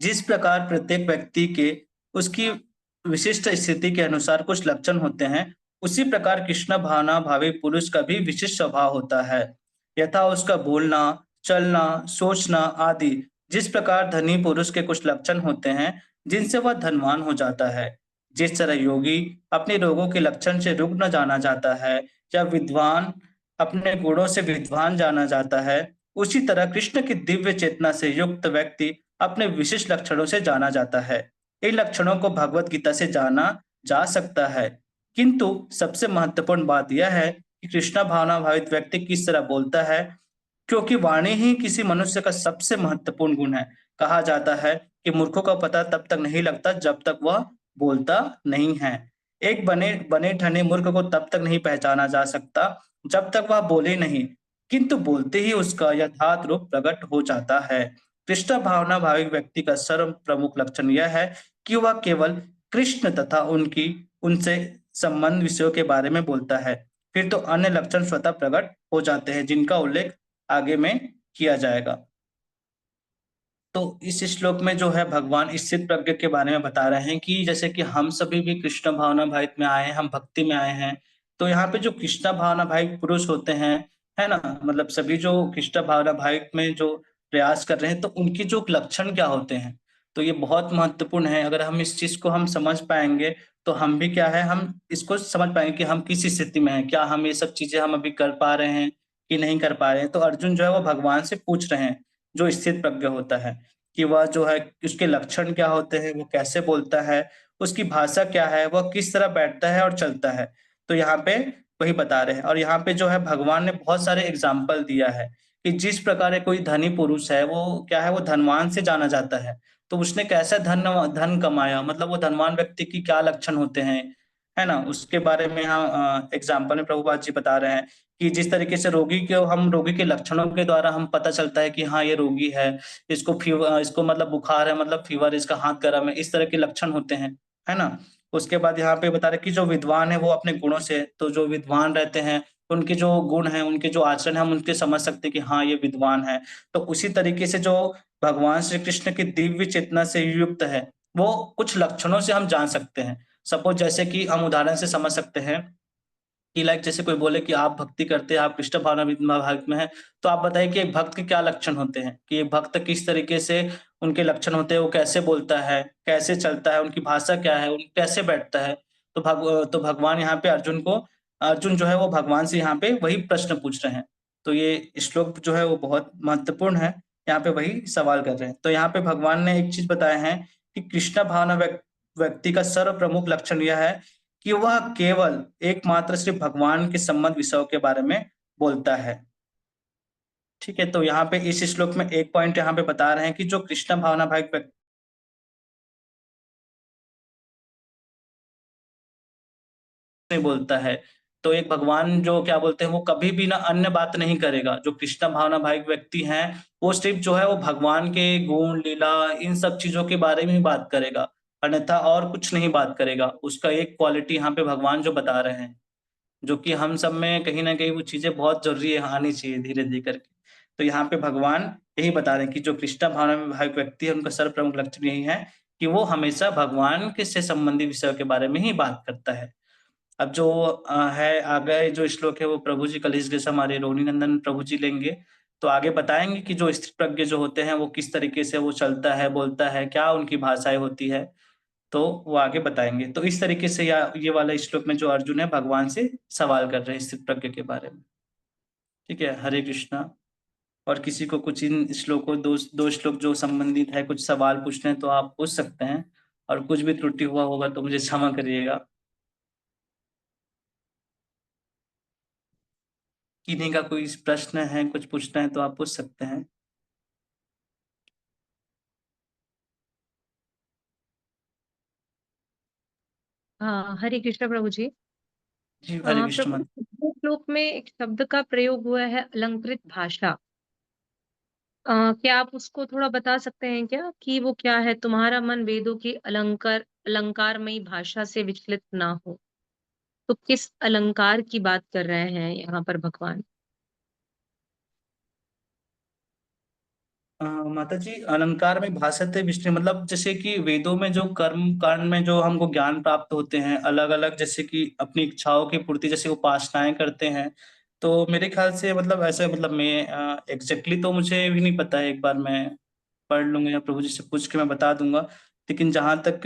जिस प्रकार प्रत्येक व्यक्ति के उसकी विशिष्ट स्थिति के अनुसार कुछ लक्षण होते हैं, उसी प्रकार कृष्ण भावना भावी पुरुष का भी विशिष्ट स्वभाव होता है। यथा उसका बोलना, चलना, सोचना आदि। जिस प्रकार धनी पुरुष के कुछ लक्षण होते हैं जिनसे वह धनवान हो जाता है, जिस तरह योगी अपने रोगों के लक्षण से रुग्ण जाना जाता है या विद्वान अपने गुणों से विद्वान जाना जाता है, उसी तरह कृष्ण की दिव्य चेतना से युक्त व्यक्ति अपने विशिष्ट लक्षणों से जाना जाता है। इन लक्षणों को भगवत गीता से जाना जा सकता है, किंतु सबसे महत्वपूर्ण बात यह है कि कृष्ण भावना भावित व्यक्ति किस तरह बोलता है, क्योंकि वाणी ही किसी मनुष्य का सबसे महत्वपूर्ण गुण है। कहा जाता है कि मूर्खों का पता तब तक नहीं लगता जब तक वह बोलता नहीं है। एक बने बने ठने मूर्ख को तब तक नहीं पहचाना जा सकता जब तक वह बोले नहीं, किंतु बोलते ही उसका यथार्थ रूप प्रकट हो जाता है। कृष्ण भावना भाविक व्यक्ति का सर्व प्रमुख लक्षण यह है कि वह केवल कृष्ण तथा उनसे संबंध विषयों के बारे में बोलता है। फिर तो अन्य लक्षण स्वतः प्रकट हो जाते हैं, जिनका उल्लेख आगे में किया जाएगा। तो इस श्लोक में जो है भगवान स्थित प्रज्ञ के बारे में बता रहे हैं कि जैसे कि हम सभी भी कृष्ण भावना भावित में आए हैं, हम भक्ति में आए हैं। तो यहाँ पे जो कृष्ण भावना भाविक पुरुष होते हैं, है ना, मतलब सभी जो कृष्ण भावना भावित में जो प्रयास कर रहे हैं, तो उनकी जो लक्षण क्या होते हैं, तो ये बहुत महत्वपूर्ण है। अगर हम इस चीज को हम समझ पाएंगे तो हम भी क्या है, हम इसको समझ पाएंगे कि हम किस स्थिति में हैं, क्या हम ये सब चीजें हम अभी कर पा रहे हैं कि नहीं कर पा रहे हैं। तो अर्जुन जो है वो भगवान से पूछ रहे हैं, जो स्थित प्रज्ञ होता है, कि वह जो है उसके लक्षण क्या होते हैं, वो कैसे बोलता है, उसकी भाषा क्या है, वह किस तरह बैठता है और चलता है। तो यहाँ पे वही बता रहे हैं। और यहाँ पे जो है भगवान ने बहुत सारे एग्जाम्पल दिया है कि जिस प्रकार कोई धनी पुरुष है वो क्या है, वो धनवान से जाना जाता है। तो उसने कैसे धन कमाया, मतलब वो धनवान व्यक्ति की क्या लक्षण होते हैं, है ना, उसके बारे में यहाँ एग्जाम्पल में प्रभुपाद जी बता रहे हैं कि जिस तरीके से रोगी के लक्षणों के द्वारा हम पता चलता है कि हाँ ये रोगी है, इसको फीवर, इसको मतलब बुखार है, मतलब फीवर, इसका हाथ गर्म है, इस तरह के लक्षण होते हैं, है ना। उसके बाद यहाँ पे बता रहे कि जो विद्वान है वो अपने गुणों से, तो जो विद्वान रहते हैं उनके जो गुण हैं, उनके जो आचरण है, हम उनके समझ सकते हैं कि हाँ ये विद्वान है। तो उसी तरीके से जो भगवान श्री कृष्ण की दिव्य चेतना से युक्त है, वो कुछ लक्षणों से हम जान सकते हैं। सपोज जैसे कि हम उदाहरण से समझ सकते हैं कि लाइक जैसे कोई बोले कि आप भक्ति करते हैं, आप कृष्ण भावना भाग में हैं, तो आप बताइए कि एक भक्त के क्या लक्षण होते हैं, कि एक भक्त किस तरीके से उनके लक्षण होते हैं, वो कैसे बोलता है, कैसे चलता है, उनकी भाषा क्या है, उन कैसे बैठता है। तो भगवान यहाँ पे अर्जुन जो है वो भगवान से यहाँ पे वही प्रश्न पूछ रहे हैं। तो ये श्लोक जो है वो बहुत महत्वपूर्ण है, यहाँ पे वही सवाल कर रहे हैं। तो यहाँ पे भगवान ने एक चीज बताया है कि कृष्ण भावना व्यक्ति का सर्व प्रमुख लक्षण यह है कि वह केवल एकमात्र सिर्फ भगवान के संबंध विषयों के बारे में बोलता है। ठीक है, तो यहाँ पे इस श्लोक में एक पॉइंट यहाँ पे बता रहे हैं कि जो कृष्ण भावना भाग व्यक्ति बोलता है, तो एक भगवान जो क्या बोलते हैं, वो कभी भी ना अन्य बात नहीं करेगा। जो कृष्ण भावना भाग व्यक्ति हैं, वो सिर्फ जो है वो भगवान के गुण लीला इन सब चीजों के बारे में ही बात करेगा, अन्यथा और कुछ नहीं बात करेगा। उसका एक क्वालिटी यहाँ पे भगवान जो बता रहे हैं, जो कि हम सब में कहीं ना कहीं वो चीजें बहुत जरूरी है, आनी चाहिए धीरे धीरे करके। तो यहाँ पे भगवान यही बता रहे हैं कि जो कृष्ण भावना में भाग व्यक्ति है, उनका सर्व प्रमुख लक्षण यही है कि वो हमेशा भगवान के से संबंधी विषयों के बारे में ही बात करता है। अब जो है आगे जो श्लोक है वो प्रभु जी कल इस हमारे रोहिणी नंदन प्रभु जी लेंगे, तो आगे बताएंगे कि जो स्थित प्रज्ञ जो होते हैं वो किस तरीके से वो चलता है, बोलता है, क्या उनकी भाषाएं होती है, तो वो आगे बताएंगे। तो इस तरीके से ये वाला श्लोक में जो अर्जुन है भगवान से सवाल कर रहे हैं स्थित प्रज्ञ के बारे में। ठीक है, हरे कृष्णा। और किसी को कुछ इन श्लोकों दो श्लोक जो संबंधित है कुछ सवाल पूछने हैं तो आप पूछ सकते हैं, और कुछ भी त्रुटि हुआ होगा तो मुझे क्षमा करिएगा। किन्हीं का कोई प्रश्न है, कुछ पूछना है तो आप पूछ सकते हैं।
हाँ, हरे कृष्ण प्रभु जी।
जी हरे कृष्ण
प्रभु,
मन।
इस श्लोक में एक शब्द का प्रयोग हुआ है, अलंकृत भाषा। क्या आप उसको थोड़ा बता सकते हैं क्या कि वो क्या है? तुम्हारा मन वेदों की अलंकारमयी भाषा से विचलित ना हो। तो किस अलंकार की बात कर रहे हैं यहाँ पर भगवान?
माता जी, अलंकार में भाषते विष्णु मतलब जैसे कि वेदों में जो कर्म कांड में जो हमको ज्ञान प्राप्त होते हैं अलग अलग, जैसे कि अपनी इच्छाओं की पूर्ति जैसे उपासनाएं करते हैं, तो मेरे ख्याल से मतलब ऐसे, मतलब मैं एग्जैक्टली तो मुझे भी नहीं पता है, एक बार मैं पढ़ लूंगा या प्रभु जी से पूछ के मैं बता दूंगा। लेकिन जहां तक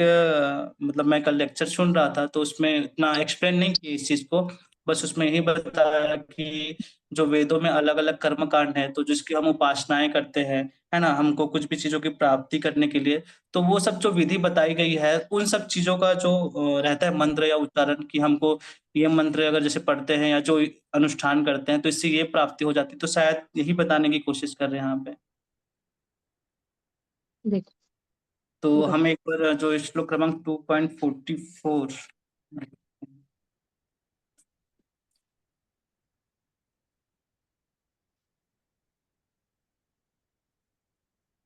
मतलब मैं कल लेक्चर सुन रहा था तो उसमें इतना एक्सप्लेन नहीं किया इस चीज को, बस उसमें यही बताया कि जो वेदों में अलग अलग कर्म कांड है तो जिसकी हम उपासनाएं करते हैं, है ना, हमको कुछ भी चीजों की प्राप्ति करने के लिए, तो वो सब जो विधि बताई गई है उन सब चीजों का जो रहता है मंत्र या उच्चारण, कि हमको ये मंत्र अगर जैसे पढ़ते हैं या जो अनुष्ठान करते हैं तो इससे ये प्राप्ति हो जाती है, तो शायद यही बताने की कोशिश कर रहे हैं यहाँ पे।
देखो,
तो
देखो।
हम एक बार जो श्लोक क्रमांक 2.44,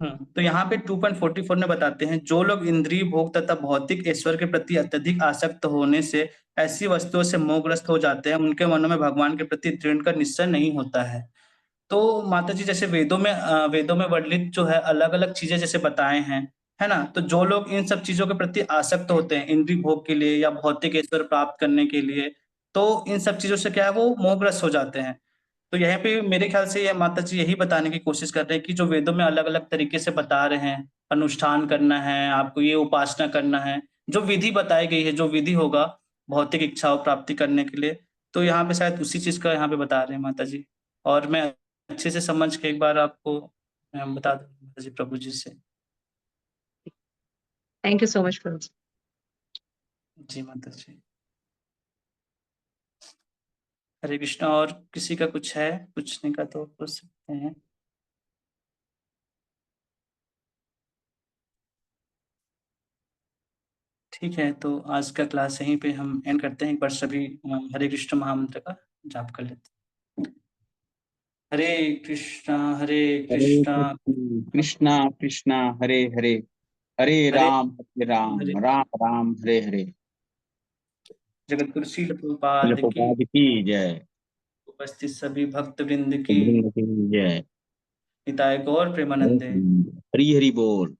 तो यहाँ पे 2.44 में बताते हैं, जो लोग इंद्रिय भोग तथा भौतिक ऐश्वर्य के प्रति अत्यधिक आसक्त होने से ऐसी वस्तुओं से मोहग्रस्त हो जाते हैं, उनके मनों में भगवान के प्रति दृढ़ का निश्चय नहीं होता है। तो माता जी जैसे वेदों में वर्णित जो है अलग अलग चीजें जैसे बताए हैं, है ना, तो जो लोग इन सब चीजों के प्रति आसक्त होते हैं इंद्रिय भोग के लिए या भौतिक ऐश्वर्य प्राप्त करने के लिए, तो इन सब चीजों से क्या है, वो मोहग्रस्त हो जाते हैं। तो यहाँ पे मेरे ख्याल से ये माता जी यही बताने की कोशिश कर रहे हैं कि जो वेदों में अलग अलग तरीके से बता रहे हैं, अनुष्ठान करना है, आपको ये उपासना करना है, जो विधि बताई गई है, जो विधि होगा भौतिक इच्छाओं प्राप्ति करने के लिए, तो यहाँ पे शायद उसी चीज़ का यहाँ पे बता रहे हैं माता जी। और मैं अच्छे से समझ के एक बार आपको बता दूँ माता जी प्रभु जी से।
थैंक यू सो मच प्रभु जी।
जी माता जी। हरे कृष्णा। और किसी का कुछ है पूछने का तो पूछ सकते हैं। ठीक है, तो आज का क्लास यहीं पे हम एंड करते हैं। एक बार सभी हरे कृष्ण महामंत्र का जाप कर लेते हैं। हरे कृष्णा
हरे
कृष्णा
कृष्णा कृष्णा हरे हरे, हरे
हरे
राम
हरे
राम राम हरे हरे।
जगतगुरु श्रील प्रभुपाद की,
प्रभुपाद की जय,
उपस्थित सभी भक्त वृंद की,
वृंद की जय।
निताय गौर प्रेमानंदे।
हरि हरि बोल।